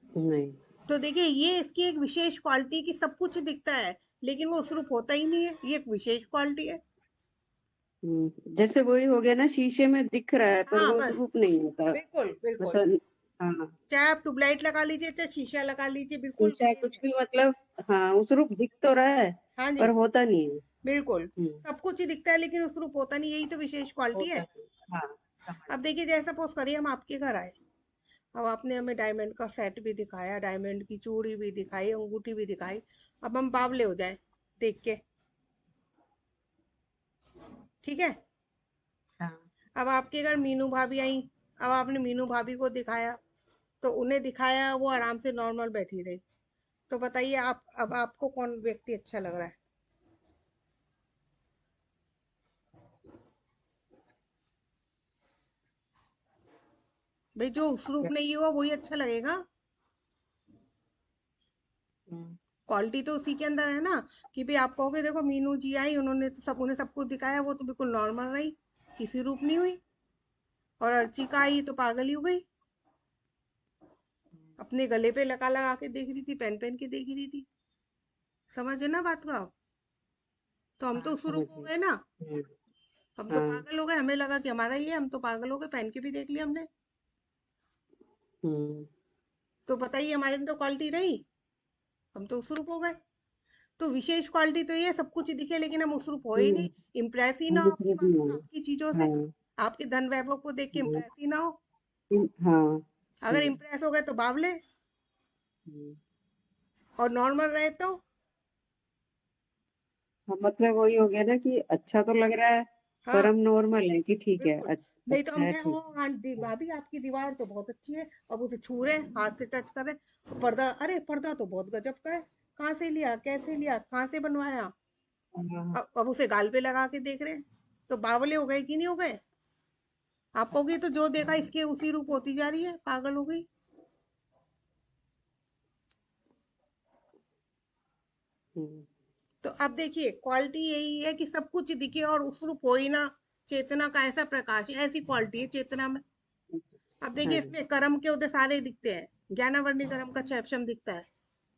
नहीं। तो देखिए, ये इसकी एक विशेष क्वालिटी कि सब कुछ दिखता है, लेकिन वो उस रूप होता ही नहीं है। ये एक विशेष क्वालिटी है। जैसे वही हो गया ना, शीशे में दिख रहा है पर हाँ वो बस, रूप नहीं होता। बिल्कुल बस बिल्कुल। हाँ, चाहे आप ट्यूबलाइट लगा लीजिए, चाहे शीशा लगा लीजिए, बिल्कुल शीशा सेम कुछ है। भी, मतलब हाँ, उस रूप दिख तो रहा है हाँ जी, पर होता नहीं है। बिल्कुल। हम्म, सब कुछ ही दिखता है, लेकिन उस रूप होता नहीं, यही तो विशेष क्वालिटी होता है। नहीं। हाँ, समझ अब गई। देखिए, जैसे सपोज करिए हम आपके घर आए। अब आपने हमें डायमंड का सेट भी दिखाया, डायमंड की चूड़ी भी दिखाई, अंगूठी भी दिखाई। अब हम बावले हो जाए देख के, ठीक है? अब आपके घर मीनू भाभी आई, अब आपने मीनू भाभी को दिखाया, तो उन्हें दिखाया, वो आराम से नॉर्मल बैठी रही, तो बताइए आप, अब आपको कौन व्यक्ति अच्छा लग रहा है? भाई जो उस रूप क्या? नहीं हुआ वही अच्छा लगेगा। हम्म, क्वालिटी तो उसी के अंदर है ना, कि भाई आप कहोगे देखो मीनू जी आई, उन्होंने तो उन्हें सब कुछ दिखाया, वो तो बिल्कुल नॉर्मल रही, किसी रूप नहीं हुई। और अर्चिका आई तो पागल ही हो गई, अपने गले पे लगा लगा के देख रही थी, पहन पहन के देख रही थी। समझे ना बात को आप? तो हम तो हाँ उस समझ रूप हो गई। गए ना, हम्म, हम तो हाँ। पागल हो गए, हमें लगा कि हमारा ही है, हम तो पागल हो गए, पहन के भी देख लिया हमने। हम्म, तो बताइए हमारे में तो क्वालिटी रही, हम तो उस रूप हो गए। तो विशेष क्वालिटी तो ये सब कुछ दिखे लेकिन हम उस रूप हो ही नहीं, हम्म, इम्प्रेस ही ना हम हो उस आपकी रूप में बातों से, होंगे। आपकी चीजों से, हाँ। आपके धन वैभव को देख के हाँ। इम्प्रेस ही ना हो। हाँ। अगर सही। इम्प्रेस हो गए तो बावले, हम्म, और नॉर्मल रहे तो। हाँ, मतलब वही हो गया ना कि अच्छा तो लग रहा है, पर हाँ हम नॉर्मल है कि ठीक है, बिल्कुल। नहीं तो अच्छा हम है, कहें ठीक ओ है। आंटी भाभी आपकी दीवार तो बहुत अच्छी है, अब उसे छू रहे हैं, हाथ से टच कर रहे हैं, पर्दा, अरे पर्दा तो बहुत गजब का है, कहाँ से लिया, कैसे लिया, कहाँ से बनवाया। हाँ। अब उसे गाल पे लगा के देख रहे हैं, तो बावले हो गए कि नहीं हो गए? आप कहोगे तो जो देखा इसके उसी रूप होती जा रही है, पागल हो गई। हम्म, तो अब देखिए क्वालिटी यही है कि सब कुछ दिखे और उस रूप हो ही ना। चेतना का ऐसा प्रकाश है, ऐसी क्वालिटी है चेतना में। अब देखिए हाँ। इसमें कर्म के उदय सारे दिखते हैं, ज्ञानावर्णी कर्म का छक्षम दिखता है,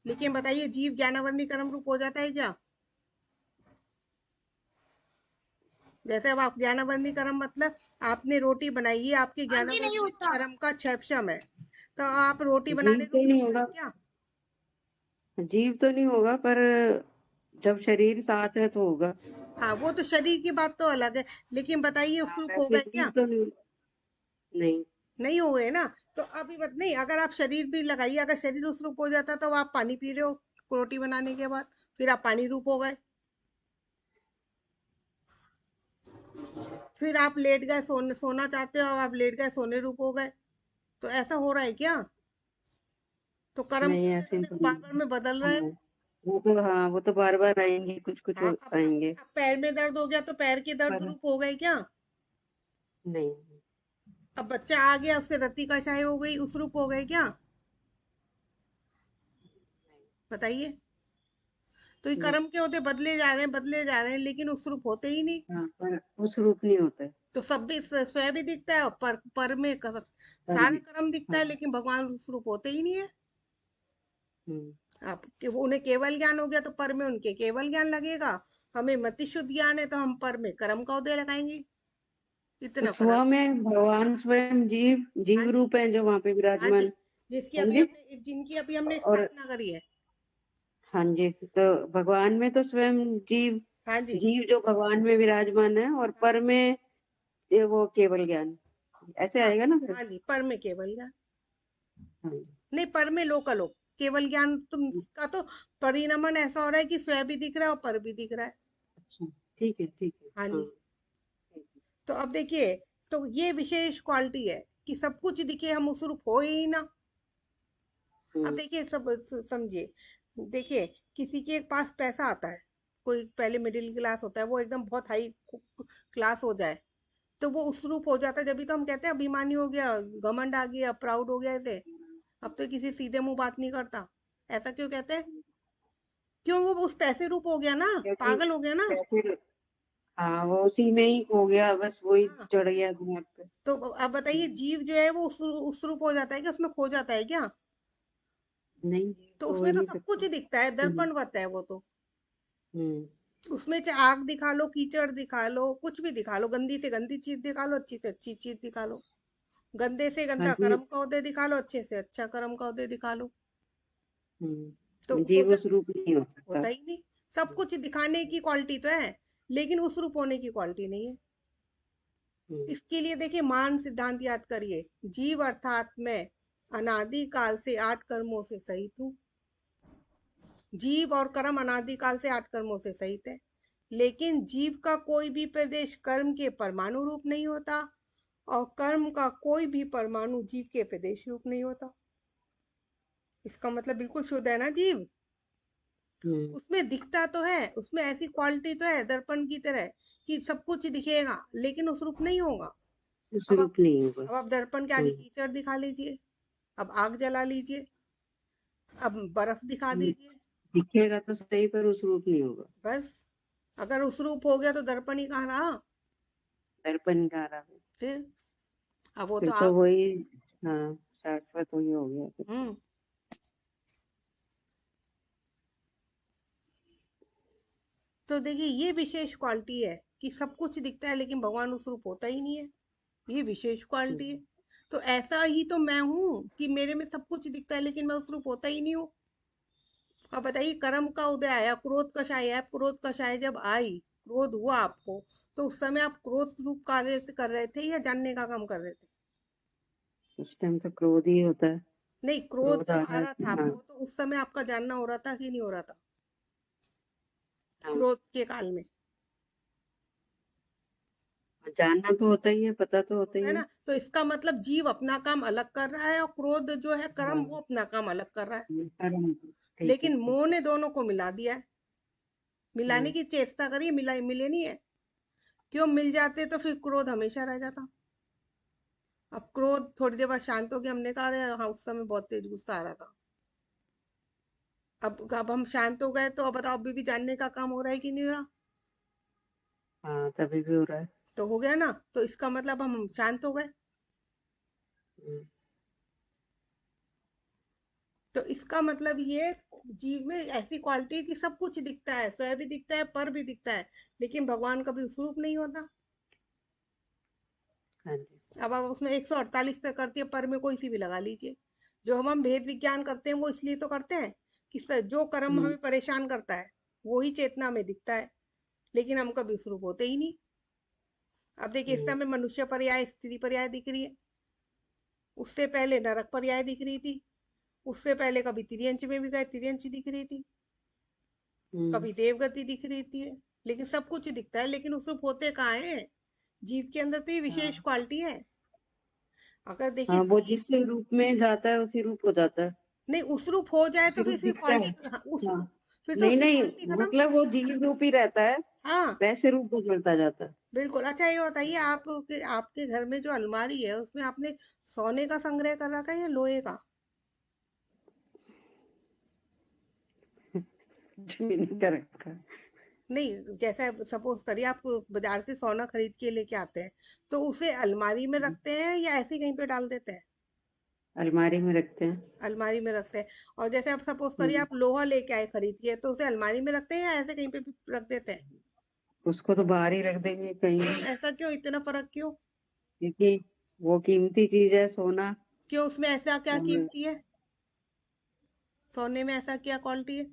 लेकिन बताइए जीव ज्ञानावर्णी कर्म रूप हो जाता है क्या? जैसे अब आप ज्ञानावर्णी कर्म मतलब आपने रोटी बनाई है, आपके आंटी नहीं ज्ञानावर्णी होता। कर्म का छक्षम है, तो आप रोटी बनाने जीव तो रुक नहीं सकते होगा, हैं क्या? जीव तो नहीं होगा, पर जब शरीर साथ है तो होगा। हाँ वो तो शरीर की बात तो अलग है, लेकिन बताइए उस हाँ, रूप हो वैसे गए जीव क्या? तो नहीं। नहीं। नहीं हुए ना। तो अभी बात नहीं, अगर आप शरीर भी लगाइए, अगर शरीर उस रूप हो जाता तो आप पानी पी रहे हो रोटी बनाने के बाद, फिर आप पानी रूप हो गए। फिर आप लेट गए, सोना चाहते हो, आप लेट गए, सोने रूप हो गए। तो ऐसा हो रहा है क्या? तो कर्म नहीं, के उदय ऐसे तो ही तो देखो बार नहीं। बार में बदल रहे हाँ, हैं। वो तो बार बार आएंगे, कुछ कुछ हाँ आएंगे। अब पैर में दर्द हो गया तो पैर के दर्द पर रूप हो गए क्या? नहीं। अब बच्चा आ गया, उससे रति कषाय हो गई, उस रूप हो गए क्या? बताइए। तो ये नहीं। कर्म के होते बदले जा रहे हैं, बदले जा रहे हैं, लेकिन उस रूप होते ही नहीं। हाँ, पर उस रूप नहीं होता है। तो सब भी स्वयं भी दिखता है, और पर में पर सारा भी। कर्म दिखता हाँ। है, लेकिन भगवान उस रूप होते ही नहीं है। हम्म, आप उन्हें केवल ज्ञान हो गया तो पर में उनके केवल ज्ञान लगेगा, हमें मति शुद्ध ज्ञान है तो हम पर में कर्म का उदय लगाएंगे। तो इतना स्व फर्क। में भगवान स्वयं जीव हाँ जीव जी। रूप है जो वहां पे हाँ जी। विराजमान। जिसकी अभी समझे? हमने जिनकी अभी हमने और स्थापना करी है। हाँ जी, तो भगवान में तो स्वयं जीव हाँ जी। जीव जो भगवान में विराजमान है, और हाँ पर में ये वो केवल ज्ञान, ऐसे हाँ। आएगा ना फिर। हाँ जी, पर में केवल ज्ञान। हाँ जी। नहीं, पर में लोकालोक केवल ज्ञान तुम का तो परिणमन ऐसा हो रहा है कि स्वयं भी दिख रहा है और पर भी दिख रहा है। अच्छा, ठीक है, ठीक है। हाँ हाँ। जी। ठीक है। तो अब देखिए, तो ये विशेष क्वालिटी है कि सब कुछ दिखे, हम उस रूप हो ही ना। अब हम्म, देखिए सब समझिए, देखिए किसी के पास पैसा आता है, कोई पहले मिडिल क्लास होता है, वो एकदम बहुत हाई क्लास हो जाए, तो वो उस रूप हो जाता है, जब भी तो हम कहते हैं अभिमानी हो गया, घमंड आ गया, प्राउड हो गया ऐसे। अब तो किसी सीधे मुंह बात नहीं करता। ऐसा क्यों कहते हैं? क्यों? वो उस पैसे रूप हो गया ना, क्योंकि पागल हो गया ना। पैसे, हाँ, वो उसी में ही हो गया, बस वही हाँ। चढ़ गया दिमाग पे। तो अब बताइए जीव जो है वो उस रूप हो जाता है क्या, उसमें खो जाता है क्या? नहीं, तो तो हो उसमें ही तो नहीं सब सकता। कुछ दिखता है, हम्म। दर्पणवत है वो तो। हम्म। उसमें चाहे आग दिखा लो, कीचड़ दिखा लो, कुछ भी दिखा लो, गंदी से गंदी चीज दिखा लो, अच्छी से अच्छी चीज दिखा लो, गंदे से हाँ गंदा जी। कर्म का उदय दिखा लो, अच्छे से अच्छा कर्म का उदय दिखा लो। तो जीव होता उस रूप नहीं हो सकता। होता ही नहीं। सब कुछ दिखाने की क्वालिटी तो है, लेकिन उस रूप होने की क्वालिटी नहीं है। हम्म, इसके लिए देखिए मान सिद्धांत याद करिए, जीव अर्थात मैं अनादि काल से 8 कर्मों से सहित हूँ। जीव और कर्म अनादि काल से 8 कर्मों से सहित है, लेकिन जीव का कोई भी प्रदेश कर्म के परमाणु रूप नहीं होता, और कर्म का कोई भी परमाणु जीव के विदेशी रूप नहीं होता। इसका मतलब बिल्कुल शुद्ध है ना जीव। उसमें दिखता तो है, उसमें ऐसी क्वालिटी तो है दर्पण की तरह कि सब कुछ दिखेगा, लेकिन उस रूप नहीं होगा। उस अब आप रूप नहीं होगा। अब आप दर्पण के आगे कीचड़ दिखा लीजिए, अब आग जला लीजिए, अब बर्फ दिखा दीजिए, दिखेगा तो सही पर उस रूप नहीं होगा। बस। अगर उस रूप हो गया तो दर्पण ही कहाँ रहा दर्पण का रहा है, फिर? अब वो फिर तो तो आग। वही, हाँ, शाश्वत वही हो गया फिर। हम्म तो देखिए, ये विशेष क्वालिटी है कि सब कुछ दिखता है लेकिन भगवान उस रूप होता ही नहीं है। ये विशेष क्वालिटी है। तो ऐसा ही तो मैं हूं कि मेरे में सब कुछ दिखता है लेकिन मैं उस रूप होता ही नहीं हूँ। अब बताइए, कर्म का उदय आया, क्रोध कषाय है, क्रोध कषाय जब आई, क्रोध हुआ आपको, तो उस समय आप क्रोध रूप कार्य से कर रहे थे या जानने का काम कर रहे थे? उस टाइम तो क्रोध ही होता है। नहीं, क्रोध क्रोध जब आ आ रहा रहा था है, हाँ, आपको, तो उस समय आपका जानना हो रहा था कि नहीं हो रहा था हाँ। क्रोध के काल में? जानना तो होता ही है, पता तो होता होता ही है है। ना? तो इसका मतलब जीव अपना काम अलग कर रहा है और क्रोध जो है कर्म, हाँ, वो अपना काम अलग कर रहा है। कर्म, ठीक है, लेकिन ठीक मोह है। ने दोनों को मिला दिया है। मिलाने हम्म, की चेष्टा करिए, मिले नहीं है। क्यों? मिल जाते तो फिर क्रोध हमेशा रह जाता। अब क्रोध थोड़ी देर बाद शांत हो गया, हमने कहा अरे हाँ, उस समय बहुत तेज गुस्सा आ रहा था। अब हम शांत हो गए, तो अब बताओ, अभी भी जानने का काम हो रहा है कि नहीं हो रहा? हाँ, तभी भी हो रहा है। तो हो गया ना, तो इसका मतलब हम शांत हो गए। हम्म, तो इसका मतलब ये, जीव में ऐसी क्वालिटी है कि सब कुछ दिखता है, स्वयं भी दिखता है, पर भी दिखता है, लेकिन भगवान कभी उस रूप नहीं होता। हाँ जी। अब आप उसमें 148 प्रकृति पर में कोई सी भी लगा लीजिए। जो हम भेद विज्ञान करते हैं वो इसलिए तो करते हैं कि जो कर्म हम्म, हमें परेशान करता है वो ही चेतना में दिखता है, लेकिन हम कभी उस रूप होते ही नहीं। अब देखिए, इस हम्म, समय मनुष्य पर्याय, स्त्री पर्याय दिख रही है, उससे पहले नरक पर्याय दिख रही थी, उससे पहले कभी तिर्यंच में भी गए, तिर्यंच दिख रही थी, हम्म। कभी देवगति दिख रही थी। लेकिन सब कुछ दिखता है, लेकिन उस रूप होते कहाँ है? जीव के अंदर तो ये विशेष हाँ, क्वालिटी है। अगर देखिए हाँ, वो जीव, जिस रूप में जाता है उसी रूप हो जाता है। नहीं उस रूप हो जाए तो उसी फिर रूप उसकी दिखता है। क्वालिटी, हाँ, हाँ, फिर तो नहीं, उसकी नहीं, क्वालिटी खत्म। मतलब वो जीव रूप ही रहता है, हाँ, वैसे रूप बदलता जाता है। बिल्कुल। अच्छा, ये बताइए, आपके घर में जो अलमारी है उसमें आपने सोने का संग्रह कर रखा है या लोहे का? कुछ भी नहीं कर रखा है। नहीं, जैसे सपोज करिए आप बाजार से सोना खरीद के लेके आते हैं, तो उसे अलमारी में रखते हैं या ऐसे ही कहीं पे डाल देते हैं? अलमारी में रखते हैं। अलमारी में रखते हैं। और जैसे आप सपोज करिए हम्म, आप लोहा लेके आए खरीद के, तो उसे अलमारी में रखते हैं या ऐसे कहीं पे भी रख देते हैं? उसको तो बाहर ही रख देंगे कहीं क्यों? भी, ऐसा क्यों? इतना फर्क क्यों? क्योंकि वो कीमती चीज है सोना। क्यों? उसमें ऐसा क्या और कीमती है? सोने में ऐसा क्या क्वालिटी है?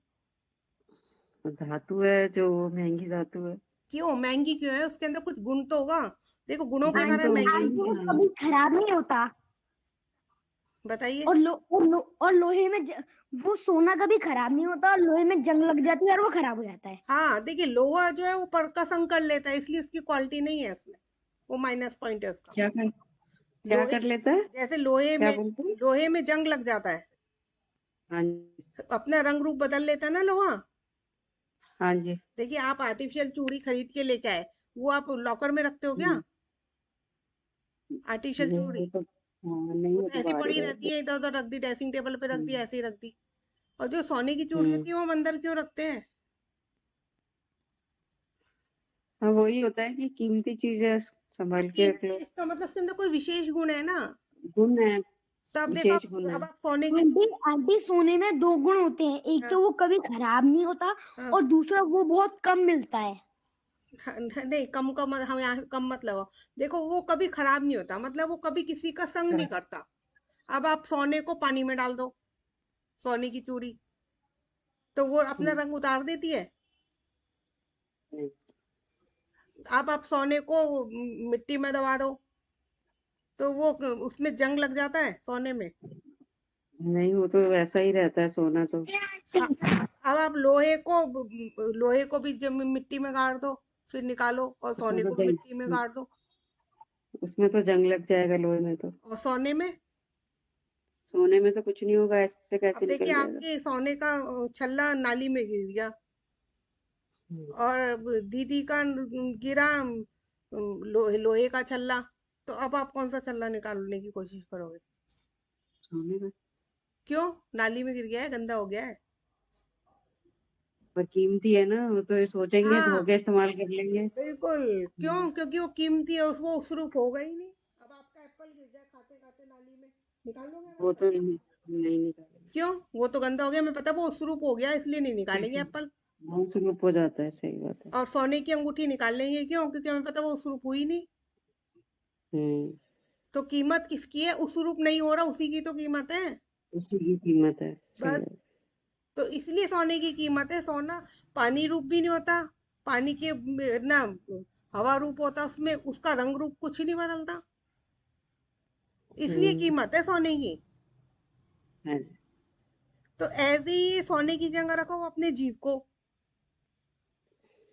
धातु है, जो महंगी धातु है। क्यों महंगी क्यों है? उसके अंदर कुछ गुण तो होगा। देखो, गुणों के गुण कारण तो महंगी होंगे नहीं आंटी है। वो ही, हाँ। कभी खराब नहीं होता। बताइए। और लोहे में वो सोना कभी खराब नहीं होता, और लोहे में जंग लग जाती है और वो खराब हो जाता है। हाँ, देखिए, लोहा जो है वो परकसन कर लेता है, इसलिए उसकी क्वालिटी नहीं है उसमें। वो माइनस पॉइंट है उसका। क्या कर क्या लोहे, कर लेता है? जैसे क्या बोलते हैं? लोहे में जंग लग जाता है, हाँ जी, अपना रंग रूप बदल लेता है ना लोहा। हाँ जी। देखिए, आप आर्टिफिशियल चूड़ी खरीद के लेके आए, वो आप लॉकर में रखते हो क्या? हम्म, आर्टिफिशियल नहीं, चूड़ी, वो तो, हाँ, नहीं, वो वो तो तो ऐसी बाहर ही पड़ी रहती रहते। है, इधर उधर रख दी, ड्रेसिंग टेबल पे रख दी, हम्म, ऐसे ही रख दी। और जो सोने की चूड़ी हम्म। होती है वो हम अंदर क्यों रखते हैं? हाँ, वही होता है कि कीमती चीज है, हाँ, संभाल के रख कीमती, लो। इसका मतलब उसके अंदर कोई विशेष गुण है ना। गुण है, तो अब देखो, विशेष गुण है। अब आप सोने की आंटी चूड़ी, आंटी सोने में दो गुण होते हैं, एक हाँ, तो वो कभी खराब नहीं होता, हाँ, और दूसरा वो बहुत कम मिलता है। हाँ, नहीं, कम कम हम यहाँ कम मत लगाओ। देखो, वो कभी खराब नहीं होता, मतलब वो कभी किसी का संग नहीं करता। अब आप सोने को पानी में डाल दो, सोने की चूड़ी, तो वो अपना हम्म, रंग उतार देती है। नहीं, अब आप सोने को मिट्टी में दबा दो, तो वो उसमें जंग लग जाता है सोने में। नहीं, वो तो वैसा ही रहता है सोना तो। हाँ, अब आप लोहे को भी जब मिट्टी में गाड़ दो, फिर निकालो और उसमें सोने तो को भी मिट्टी में गाड़ दो। उसमें तो जंग लग जाएगा लोहे में तो। और सोने में? सोने में तो कुछ नहीं होगा, ऐसे अब कैसे देखिए निकल जाएगा। आपके सोने का छल्ला नाली में गिर गया और अब दीदी का गिरा लोहे का छल्ला, तो अब आप कौन सा छल्ला निकालने की कोशिश करोगे? सोने में। क्यों? नाली में गिर गया है, गंदा हो गया है। पर कीमती है ना, वो तो सोचेंगे धो हाँ के इस्तेमाल कर लेंगे। बिल्कुल। क्यों? क्योंकि वो कीमती है, उसको उसरूप होगा ही नहीं। अब आपका एप्पल गिर जाए खाते खाते नाली में, निकाल लोगे आप वो एप्पल? तो नहीं निकालेंगे। क्यों? वो तो गंदा हो गया, मैं पता, वो उसरूप हो गया इसलिए नहीं निकालेंगे एप्पल। बहुत स्वरूप हो जाता है, सही बात है। और सोने की अंगूठी निकाल लेंगे, क्यों? क्योंकि हमें पता वो उसरूप हुई नहीं। हम्म। तो कीमत किसकी है? उसरूप नहीं हो रहा उसी की तो कीमत है। उसी की कीमत है, सही बस। बात। तो इसलिए सोने की कीमत है। सोना पानी रूप भी नहीं होता, पानी के ना हवा रूप होता उसमें, उसका रंग रूप कुछ नहीं बदलता, इसलिए हम्म। कीमत है सोने की। है। तो ऐसे ही सोने की जगह रखो अपने जीव को,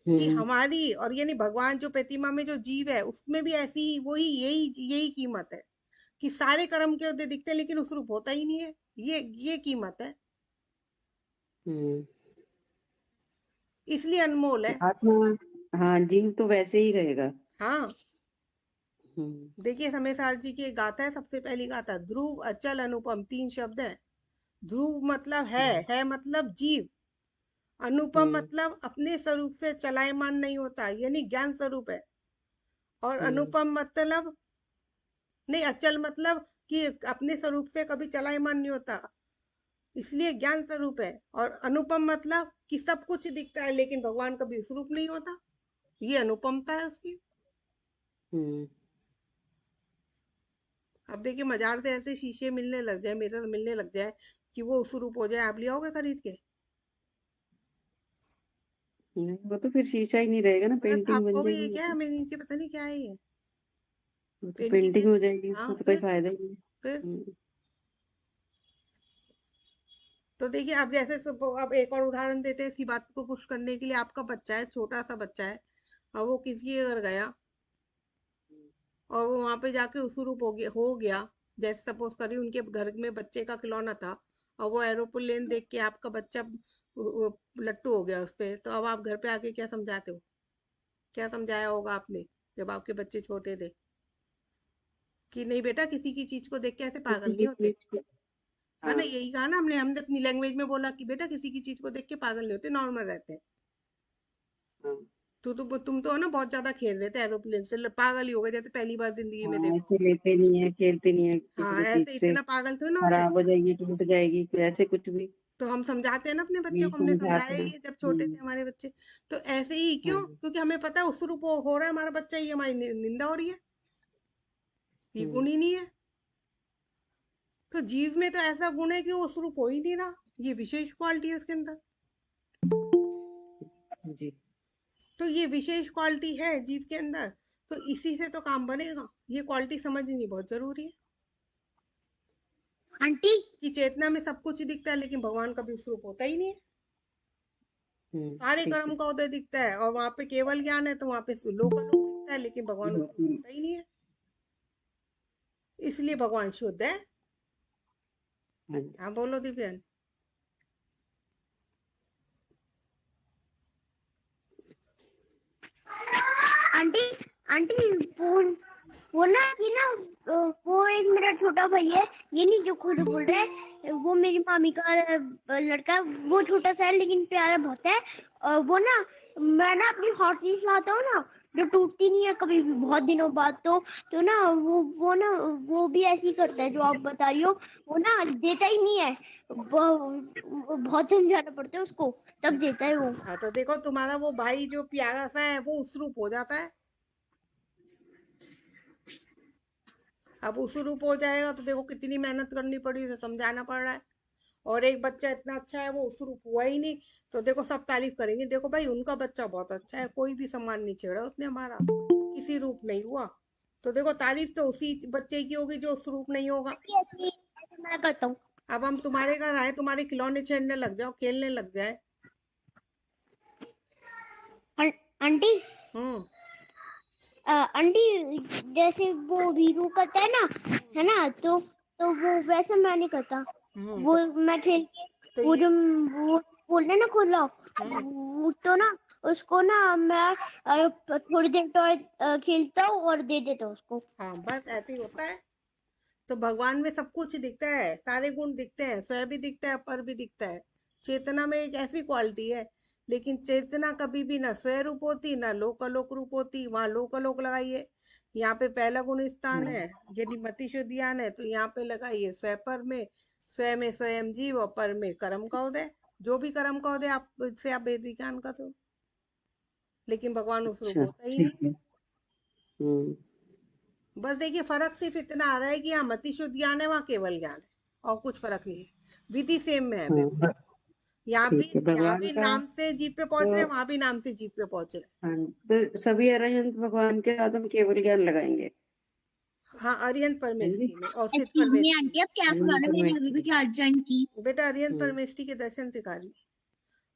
कि हम्म। हमारी और यानी भगवान जो प्रतिमा में जो जीव है उसमें भी ऐसी ही वही यही यही कीमत है, कि सारे कर्म के होते दिखते हैं लेकिन उस रूप होता ही नहीं है। ये कीमत है, हम्म। इसलिए अनमोल है। आत्मा। हाँ, जीव तो वैसे ही रहेगा। हाँ हम्म। देखिए समय जी की एक गाथा है, सबसे पहली गाथा, ध्रुव अचल अनुपम, 3 शब्द है। ध्रुव मतलब है मतलब जीव। अनुपम हम्म। मतलब अपने स्वरूप से चलायमान नहीं होता, यानी ज्ञान स्वरूप है। और हम्म। अनुपम मतलब नहीं, अचल मतलब कि अपने स्वरूप से कभी चलायमान नहीं होता, इसलिए ज्ञान स्वरूप है। और अनुपम मतलब कि सब कुछ दिखता है लेकिन भगवान कभी स्वरूप नहीं होता, ये अनुपमता है उसकी। हम्म। अब देखिए बाजार से ऐसे शीशे मिलने लग जाए, मिरर मिलने लग जाए कि वो स्वरूप हो जाए, आप ले आओगे खरीद के? नहीं, वो तो फिर शीशा ही नहीं रहेगा ना, बस पेंटिंग आप बन कहोगे जाएगी ये वो क्या तो। है मेरे नीचे, पता नहीं क्या है ये, वो तो पेंटिंग है। पेंटिंग हो जाएगी, हाँ उसका तो कोई फायदा ही नहीं। फिर हम्म। तो देखिए अब जैसे अब एक और उदाहरण देते हैं इसी बात को पुश करने के लिए। आपका बच्चा है, छोटा सा बच्चा है, और वो किसी के घर गया और वो वहां पे जाके उसरूप हो गया। जैसे सपोज करिए उनके घर में बच्चे का खिलौना था और वो एरोप्लेन देख के आपका बच्चा लट्टू हो गया उस पे, तो अब आप घर पे आके क्या समझाते हो? क्या समझाया होगा आपने जब आपके बच्चे छोटे थे? कि नहीं बेटा, किसी की चीज को देख के ऐसे पागल किसी नहीं की होते। चीज को। है ना, हाँ। यही कहा ना हमने अपनी लैंग्वेज में बोला कि बेटा किसी की चीज को देख के पागल नहीं होते, नॉर्मल रहते हैं। हाँ। तुम तो है ना बहुत ज्यादा खेल रहे थे एरोप्लेन से, पागल ही हो गए जैसे पहली बार जिंदगी में हाँ, देखो। ऐसे लेते नहीं है, खेलते नहीं है किसी हाँ भी चीज ऐसे से। इतना पागल थे ना होते। खराब हो जाएगी, टूट जाएगी, फिर ऐसे कुछ भी। तो हम समझाते हैं ना अपने बच्चे यही को, हमने समझाया समझाते हैं। ही है जब छोटे थे हमारे बच्चे। तो ऐसे ही क्यों? हाँ। क्योंकि हमें पता है उस रूप हो रहा है हमारा बच्चा, ये हमारी निंदा हो रही है, ये हम्म। गुण ही नहीं है। तो जीव में तो ऐसा गुण है कि वो उस रूप हो ही नहीं रहा, ये विशेष क्वालिटी है उसके अंदर। जी। तो ये विशेष क्वालिटी है जीव के अंदर, तो इसी से तो काम बनेगा। ये क्वालिटी समझनी बहुत जरूरी है आंटी कि चेतना में सब कुछ दिखता है लेकिन भगवान का भी स्वरूप होता ही नहीं है। सारे ठीक कर्म है। का उदय दिखता है और वहां पे केवल ज्ञान है, तो वहां पे लोक दिखता है लेकिन भगवान उस रूप बिल्कुल। होता ही नहीं है, इसलिए भगवान शुद्ध है। हाँ जी। हाँ बोलो दिव्यन। आंटी आंटी वो ना कि ना वो एक मेरा छोटा भाई है, ये नहीं जो खुद बोल रहा है, वो मेरी मामी का लड़का है, वो छोटा सा है लेकिन प्यारा बहुत है। और वो ना, मैं ना अपनी हॉट चीज लाता हूँ ना, जो टूटती नहीं है कभी भी बहुत दिनों बाद, तो ना वो ना वो भी ऐसे ही करता है जो आप बता रही हो। वो ना देता ही नहीं है, बहुत समझाना पड़ता है उसको, तब देता है वो। हाँ तो देखो तुम्हारा वो भाई जो प्यारा सा है वो उस रूप हो जाता है। अब उस रूप हो जाएगा तो देखो कितनी मेहनत करनी पड़ी, उसे समझाना पड़ रहा है। और एक बच्चा इतना अच्छा है वो उस रूप हुआ ही नहीं, तो देखो सब तारीफ करेंगे, देखो भाई उनका बच्चा बहुत अच्छा है, कोई भी सम्मान नहीं छेड़ा उसने हमारा, किसी रूप नहीं हुआ। तो देखो तारीफ तो उसी बच्चे की होगी जो उस रूप नहीं होगा। ऐसे ऐसे मैं करता हूँ। अब हम तुम्हारे घर आए, तुम्हारे खिलौने छेड़ने लग जाओ, खेलने लग जाए। आंटी हम्म। आंटी जैसे वो वीरू करता है ना, तो वो वैसे मैं नहीं करता। वो मैं खेल के तो वो ये जो वो बोलने ना खुला हम्म, वो तो ना उसको ना मैं थोड़ी देर तो खेलता हूँ और दे देता हूँ उसको। हाँ बस ऐसे ही होता है। तो भगवान में सब कुछ दिखता है, सारे गुण दिखते हैं, स्व भी दिखता है, पर भी दिखता है। चेतना में एक ऐसी क्वालिटी है, लेकिन चेतना कभी भी ना स्व रूप होती ना लोकालोक रूप होती। वहां लोकालोक लगाइए, यहाँ पे पहला गुण स्थान है, यदि मति शुद्ध ज्ञान है तो यहाँ पे लगाइए स्व पर में स्वयं जीव और पर में कर्म का उदय। जो भी कर्म का उदय आप से आप वेद विज्ञान कर रहे हो, लेकिन भगवान उस रूप अच्छा होता ही ठीक नहीं। है। हम्म। बस देखिए फर्क सिर्फ इतना आ रहा है कि यहाँ मति शुद्ध ज्ञान है, वहाँ केवल ज्ञान है, और कुछ फर्क नहीं है। विधि सेम में है हाँ बिल्कुल। ठीक है। यहाँ भगवान भी का नाम से जीव पे पहुंच रहे तो हैं, वहां भी नाम से जीव पे पहुंच रहे हाँ, तो सभी अरहंत भगवान के साथ हम केवल ज्ञान लगाएंगे। हैं। हाँ अरिहंत है जी। परमेष्टि में और सिद्ध एक्सक्यूज मी परमेष्टि में। आंटी, आप क्या करा रहे हो? मैंने अभी भी क्लास ज्वाइन की। बेटा अरिहंत हम्म। परमेष्टि के दर्शन सिखा रही हूँ।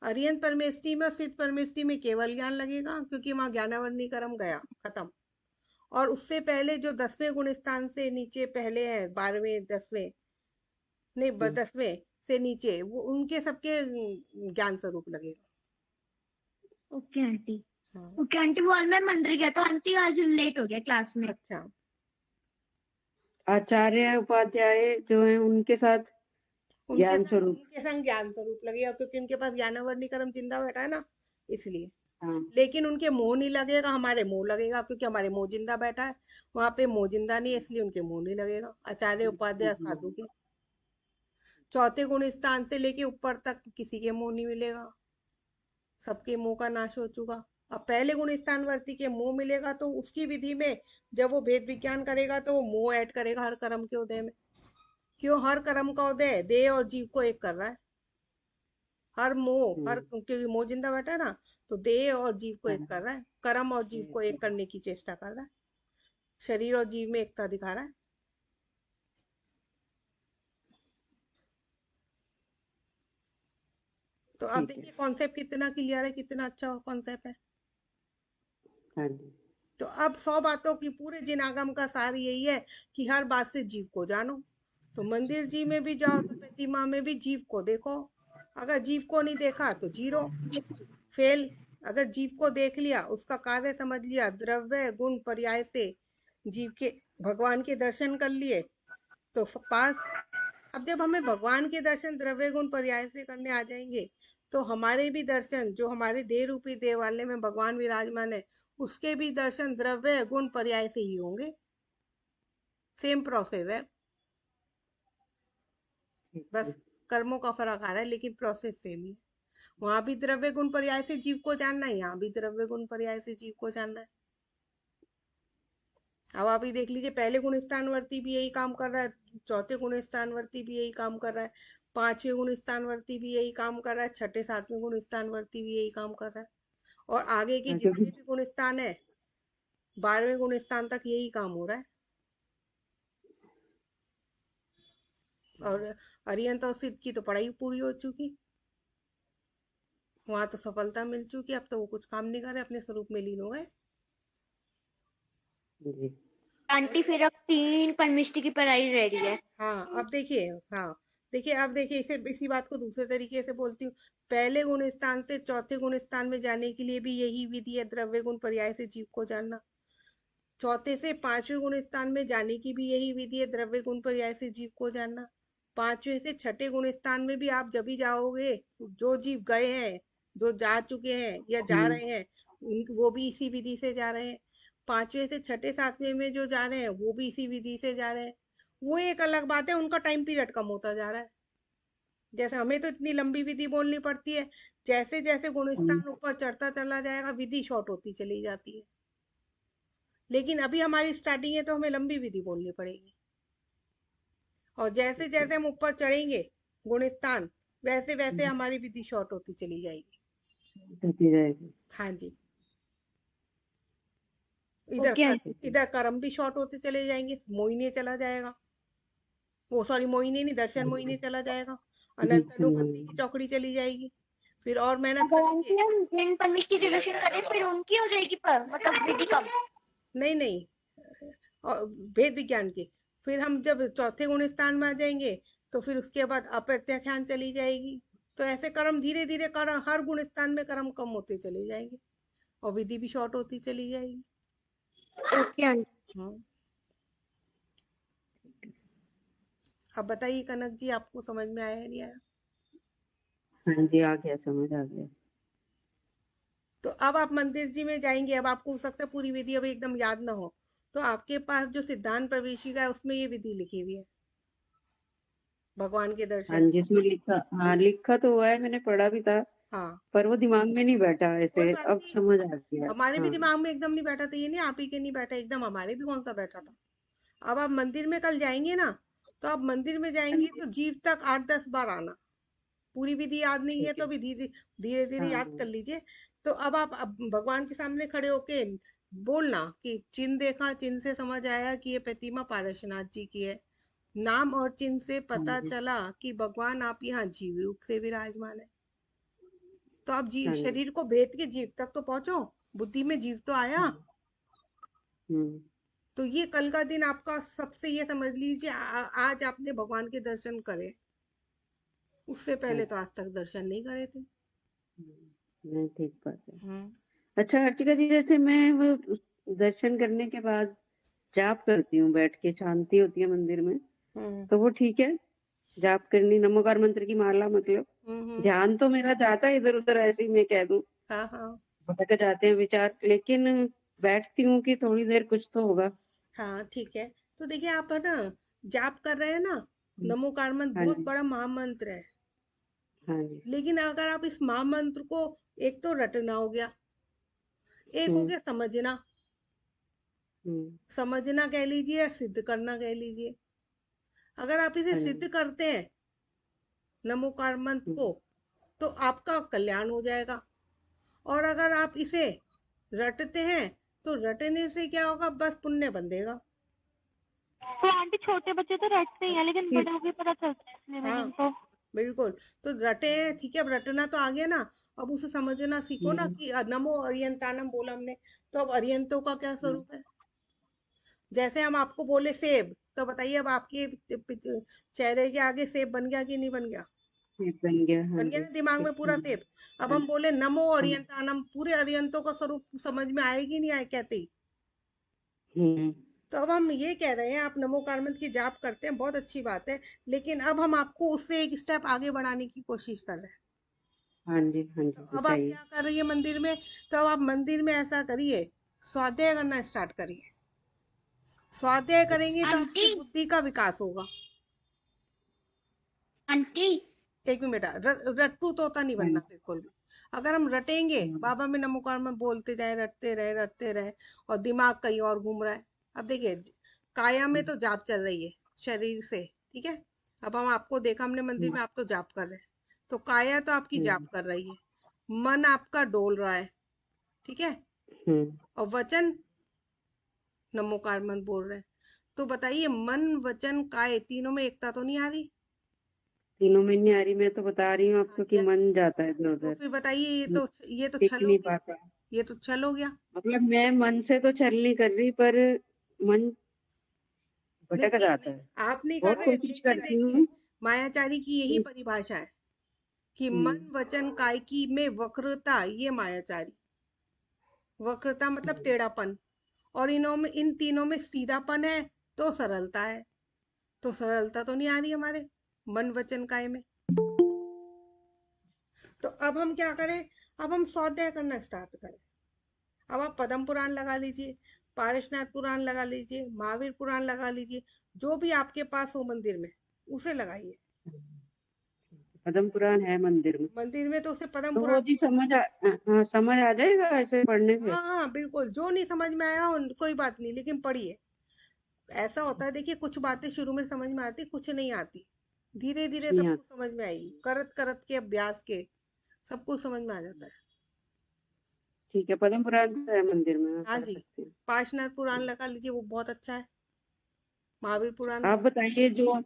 अरिहंत परमेष्टि में और सिद्ध परमेष्टि में केवल ज्ञान लगेगा, क्योंकि वहां ज्ञानावरणी कर्म गया खत्म। और उससे पहले जो 10वें गुण स्थान से नीचे पहले है, 12वें 10वें नहीं 10वें से नीचे, वो उनके सबके ज्ञान स्वरूप लगेगा। Okay aunty. हाँ ओके आंटी, वो आज मैं मंदिर गया तो आंटी आज लेट हो गया क्लास में। अच्छा। आचार्य उपाध्याय जो है उनके साथ ज्ञान स्वरूप। उनके संग ज्ञान स्वरूप लगेगा, क्योंकि उनके पास ज्ञानावरणी कर्म जिंदा बैठा है ना, इसलिए। हाँ लेकिन उनके मोह नहीं लगेगा, हमारे मोह लगेगा, क्योंकि हमारे मोह जिंदा बैठा है। वहां पे मोह जिंदा नहीं है, इसलिए उनके मोह नहीं लगेगा। आचार्य उपाध्याय साधु के चौथे गुण स्थान से लेके ऊपर तक किसी के मोह नहीं मिलेगा, सबके मोह का नाश हो चुका। अब पहले गुण स्थानवर्ती के मोह मिलेगा, तो उसकी विधि में जब वो भेद विज्ञान करेगा तो वो मोह ऐड करेगा हर कर्म के उदय में। क्यों? हर कर्म का उदय देह और जीव को एक कर रहा है। हर मोह, हर क्योंकि मोह जिंदा बैठा है ना, तो देह और जीव को एक कर रहा है, कर्म और जीव को एक करने की चेष्टा कर रहा है, शरीर और जीव में एकता दिखा रहा है। तो अब ठीक है। देखिए कॉन्सेप्ट कितना क्लियर है, कितना अच्छा कॉन्सेप्ट है। हाँ जी। तो अब 100 बातों की पूरे जिन आगम का सार यही है कि हर बात से जीव को जानो। तो मंदिर जी में भी जाओ तो प्रतिमा में भी जीव को देखो। अगर जीव को नहीं देखा तो जीरो, फेल। अगर जीव को देख लिया, उसका कार्य समझ लिया, द्रव्य गुण पर्याय से जीव के भगवान के दर्शन कर लिए, तो पास। अब जब हमें भगवान के दर्शन द्रव्य गुण पर्याय से करने आ जाएंगे, तो हमारे भी दर्शन, जो हमारे देह रूपी देवालय में भगवान विराजमान है, उसके भी दर्शन द्रव्य गुण पर्याय से ही होंगे। सेम प्रोसेस है, बस कर्मों का फर्क आ रहा है, लेकिन प्रोसेस सेम ही है। वहां भी द्रव्य गुण पर्याय से जीव को जानना है, यहाँ भी द्रव्य गुण पर्याय से जीव को जानना है। अब आप ही देख लीजिए, पहले गुण स्थानवर्ती भी यही काम कर रहा है, चौथे गुण स्थानवर्ती भी यही काम कर रहा है, पांचवें गुण स्थानवर्ती भी यही काम कर रहा है, छठे सातवें गुण स्थानवर्ती भी यही काम कर रहा है, और आगे के जितने क्योंकि भी गुण स्थान है 12वें गुण स्थान तक यही काम हो रहा है। और अरिहंत और सिद्ध की तो पढ़ाई पूरी हो चुकी, वहां तो सफलता मिल चुकी, अब तो वो कुछ काम नहीं कर रहे, अपने स्वरूप में लीन हो गए। जी। आंटी फिर अब 3 परमिष्टि की पढ़ाई रेडी है। हाँ अब देखिए, हाँ देखिए, अब देखिए, इसी बात को दूसरे तरीके से बोलती हूँ। पहले गुण स्थान से चौथे गुण स्थान में जाने के लिए भी यही विधि है, द्रव्य गुण पर्याय से जीव को जानना। चौथे से पांचवें गुण स्थान में जाने की भी यही विधि है, द्रव्य गुण पर्याय से जीव को जानना। पांचवें से छठे गुण स्थान में भी आप जब भी जाओगे, जो जीव गए हैं, जो जा चुके हैं या जा रहे हैं, वो भी इसी विधि से जा रहे हैं। पांचवें से छठे सातवें में जो जा रहे हैं, वो भी इसी विधि से जा रहे हैं। वो एक अलग बात है, उनका टाइम पीरियड कम होता जा रहा है। जैसे हमें तो इतनी लंबी विधि बोलनी पड़ती है, जैसे जैसे गुण स्थान ऊपर चढ़ता चला जाएगा, विधि शॉर्ट होती चली जाती है। लेकिन अभी हमारी स्टार्टिंग है, तो हमें लंबी विधि बोलनी पड़ेगी, और जैसे जैसे हम ऊपर चढ़ेंगे गुण स्थान, वैसे वैसे हमारी विधि शॉर्ट होती चली जाएगी। होती जाएगी। हाँ जी। इधर ओके आंटी। इधर कर्म भी शॉर्ट होते चले जाएंगे, मोहिनी चला जाएगा, वो सॉरी मोहिनी नहीं, दर्शन मोहिनी चला जाएगा, अनंत दर्शन अनुपत्ति की मांगे। चौकड़ी चली जाएगी। फिर और मेहनत अगर करेंगे। आंटी हम जिन परमिष्टि की दर्शन करें फिर उनकी हो जाएगी पर मतलब विधि कम। नहीं नहीं, और भेद विज्ञान के। फिर हम जब चौथे गुण स्थान में आ जाएंगे तो फिर उसके बाद अप्रत्याख्यान चली जाएगी। तो ऐसे कर्म धीरे धीरे कर्म हर गुण स्थान में कर्म कम होते चले जाएंगे और विधि भी शॉर्ट होती चली जाएगी। Okay aunty. हाँ, अब बताइए कनक जी, आपको समझ में आया है नहीं आया? हाँ जी, आ गया, समझ आ गया। तो अब आप मंदिर जी में जाएंगे, अब आपको हो सकता है पूरी विधि अभी एकदम याद ना हो, तो आपके पास जो सिद्धांत प्रवेशिका है उसमें ये विधि लिखी हुई है, भगवान के हाँ दर्शन। जी, इसमें लिखा, हाँ लिखा तो हुआ है, मैंने पढ़ा भी था, हाँ, पर वो दिमाग में नहीं बैठा कोई ऐसे, बात अब नहीं, समझ आ गया। हमारे भी हाँ दिमाग में एकदम नहीं बैठा था, ये नहीं आप ही के नहीं बैठा, एकदम हमारे भी कौन सा बैठा था। अब आप मंदिर में कल जाएंगे ना, तो आप मंदिर में हाँ जाएंगे जी, तो जीव तक 8-10 बार आना। पूरी विधि याद नहीं है ठीक तो है। भी धीरे धीरे धीरे हाँ याद कर हाँ लीजिए। तो अब भगवान के सामने खड़े होके बोलना कि चिन्ह देखा, चिन्ह से समझ आया कि ये प्रतिमा पारसनाथ जी की है। नाम और चिन्ह से हाँ पता जी, चला कि भगवान आप यहाँ जीव रूप से विराजमान है। तो आप जीव हाँ जी। शरीर को भेद के जीव तक तो पहुंचो, बुद्धि में जीव तो आया। हम्म हम्म, तो ये कल का दिन आपका सबसे, ये समझ लीजिए आज आपने भगवान के दर्शन करे, उससे हाँ पहले तो जी, आज तक दर्शन नहीं करे थे। नहीं, ठीक बात है। हम्म। अच्छा अर्चिका जी, जैसे मैं वो दर्शन करने के बाद जाप करती हूँ, बैठ के शांति होती है मंदिर में, हम्म। तो वो ठीक है? जाप करनी, नमोकार मंत्र की माला, मतलब हम्म। ध्यान तो मेरा जाता है इधर उधर, ऐसे ही मैं कह दूं, हाँ हाँ। भटक जाते हैं विचार, लेकिन बैठती हूँ कि थोड़ी देर कुछ तो होगा। हाँ ठीक है। तो देखिए आप है ना, जाप कर रहे हैं ना, हम्म, नमोकार मंत्र हाँ बहुत जी, बड़ा महामंत्र है। हाँ जी। लेकिन अगर आप इस महामंत्र को, एक तो रटना हो गया, एक हो हम्म गया समझना। हम्म, समझना कह लीजिए या सिद्ध करना कह लीजिए। अगर आप इसे हाँ सिद्ध जी। करते हैं नमोकार मंत्र को, हम्म तो आपका कल्याण हो जाएगा। और अगर आप इसे रटते हैं, तो रटने से क्या होगा, बस पुण्य बंधेगा। तो आंटी छोटे बच्चे तो रटते ही हैं, लेकिन अच्छी, बड़े होके पता चलता है इसलिए मैंने हाँ इनको। बिल्कुल। तो रटे हैं, ठीक है, अब रटना तो आ गया ना, अब उसे समझना सीखो ना हम्म कि नमो अरियंतानम बोला हमने, तो अब अरियंतों का क्या हम्म, स्वरूप है। जैसे हम आपको बोले सेब, तो बताइए अब आपके चेहरे के आगे सेब बन गया कि नहीं बन गया? ठीक बन गया, हाँ बन गया जी, ना दिमाग ठीक में पूरा बन सेब। अब गया। हम बोले नमो हाँ, अरियंतानम, पूरे अरियंतों का स्वरूप समझ में आएगी नहीं आए कहते ही। हम्म, तो अब हम ये कह रहे हैं, आप नमोकार मंत्र की जाप करते हैं, बहुत अच्छी बात है, लेकिन अब हम आपको उससे एक स्टेप आगे बढ़ाने की कोशिश कर रहे हैं। हाँ जी, हाँ तो जी, अब आप बताइए। क्या कर रही है मंदिर में, तो अब आप मंदिर में ऐसा करिए, स्वाध्याय करना स्टार्ट करिए। स्वाध्याय करेंगे तो आंटी आपकी बुद्धि का विकास होगा। आंटी एक मिनट बेटा, रट्टू तोता नहीं हाँ बनना जी, बिल्कुल भी। अगर हम रटेंगे, हम्म, बाबा में नमोकार में बोलते जाए, रटते रहे और दिमाग कहीं और घूम रहा है। अब देखिए, काया में हम्म, तो जाप चल रही है शरीर से, ठीक है। अब हम आपको देखा हमने मंदिर में, आप तो जाप कर रहे हैं, तो काया तो आपकी जाप हम्म, कर रही है, मन आपका डोल रहा है, ठीक है, हम्म, और वचन नमोकार मन बोल रहे हैं। तो बताइए, मन वचन काय तीनों में एकता तो नहीं आ रही? तीनों में नहीं आ रही, मैं तो बता रही हूँ हाँ आपको कि जी। मन जाता है इधर तो उधर, फिर बताइए, ये तो टिक छल हो नहीं गया। पाता। ये तो छल हो गया। मतलब मैं मन से तो छल नहीं कर रही, पर मन नहीं भटक नहीं जाता नहीं, है। आप नहीं कर बहुत रहे, कोशिश लेकिन करती देखिए, हूँ। मायाचारी की यही परिभाषा है कि हम्म, मन वचन कायकी में वक्रता, ये मायाचारी। वक्रता मतलब हम्म, टेढ़ापन, और इन तीनों में सीधापन है, तो सरलता है। तो सरलता तो नहीं आ रही हमारे मन वचन काय में। तो अब हम क्या करें, अब हम स्वाध्याय करना स्टार्ट करें। अब आप पद्म पुराण लगा लीजिए, पारसनाथ पुराण लगा लीजिए, महावीर पुराण लगा लीजिए, जो भी आपके पास हो मंदिर में उसे लगाइए। पद्म पुराण है मंदिर में, मंदिर में तो उसे पद्म तो वो पुराण जी बोलते हैं। हाँ, समझ आ जाएगा ऐसे पढ़ने से। हाँ हाँ बिल्कुल, जो नहीं समझ में आया कोई बात नहीं, लेकिन पढ़िए। ऐसा होता है, देखिए कुछ बातें शुरू में समझ में आती, कुछ नहीं आती, धीरे धीरे नहीं सब आता, कुछ समझ में आएगी, करत करत के अभ्यास के सब कुछ समझ में आ जाता है। ठीक है, पद्म पुराण तो है मंदिर में, आप हाँ पढ़ जी, सकते हैं। पार्शनाथ पुराण लगा लीजिए, वो बहुत अच्छा है। महावीर पुराण आप बहुत अच्छा है। बताइए, जो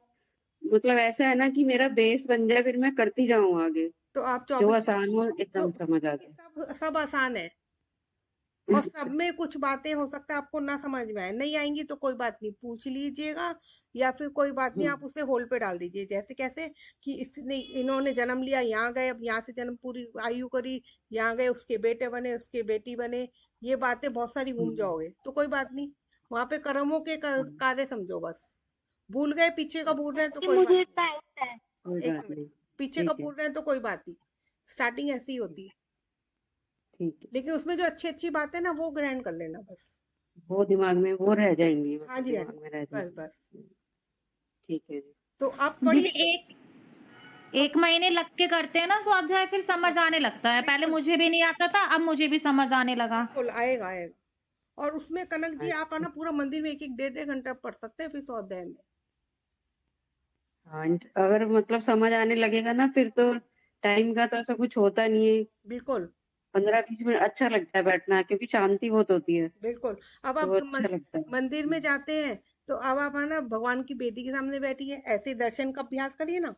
मतलब ऐसा है ना कि मेरा बेस बन जाए, फिर मैं करती जाऊं आगे, तो आप जो 24 आसान हो जो एकदम समझ आ देखिए, जाए। सब सब आसान है। और सब में कुछ बातें हो सकता है आपको ना समझ में आए, नहीं आएंगी तो कोई बात नहीं, पूछ लीजिएगा, या फिर कोई बात नहीं आप उसे होल्ड पे डाल दीजिए। जैसे कैसे कि इसने इन्होंने जन्म लिया, यहाँ गए, अब यहाँ से जन्म पूरी आयु करी, यहाँ गए, उसके बेटे बने, उसके बेटी बने, ये बातें बहुत सारी घूम जाओगे तो कोई बात नहीं, वहां पे कर्मों के कार्य समझो बस। भूल गए, पीछे का भूल रहे हैं तो कि कोई बात मुझे नहीं, टाइम है। कोई एक बात मिनट, नहीं। पीछे का ठीक है, भूल रहे हैं तो कोई बात नहीं, स्टार्टिंग ऐसी ही होती है। ठीक है। लेकिन उसमें जो अच्छी अच्छी बात है ना वो ग्रहण कर लेना बस। वो दिमाग में वो रह जाएंगी, हाँ मतलब जी, हाँ दिमाग जी, में रह बस जाएंगी। बस। ठीक है जी। तो आप दीदी पढ़िए। एक महीने लग के करते हैं ना स्वाध्याय, फिर समझ हाँ, आने लगता है। पहले बिल्कुल मुझे भी नहीं आता था, अब मुझे भी समझ आने लगा। बिल्कुल आएगा आएगा। और उसमें कनक जी आप अच्छा। आना पूरा मंदिर में एक एक डेढ़ डेढ़ घंटा पढ़ सकते हैं फिर स्वाध्याय में। हाँ, अगर मतलब समझ आने लगेगा ना फिर तो टाइम का तो ऐसा कुछ होता नहीं है। बिल्कुल 15-20 मिनट अच्छा लगता है बैठना, क्योंकि शांति बहुत होती है, बिल्कुल। अब तो आप वो अच्छा लगता है। मंदिर में जाते हैं तो अब आप है ना भगवान की बेदी के सामने बैठिए, ऐसे दर्शन का अभ्यास करिए ना,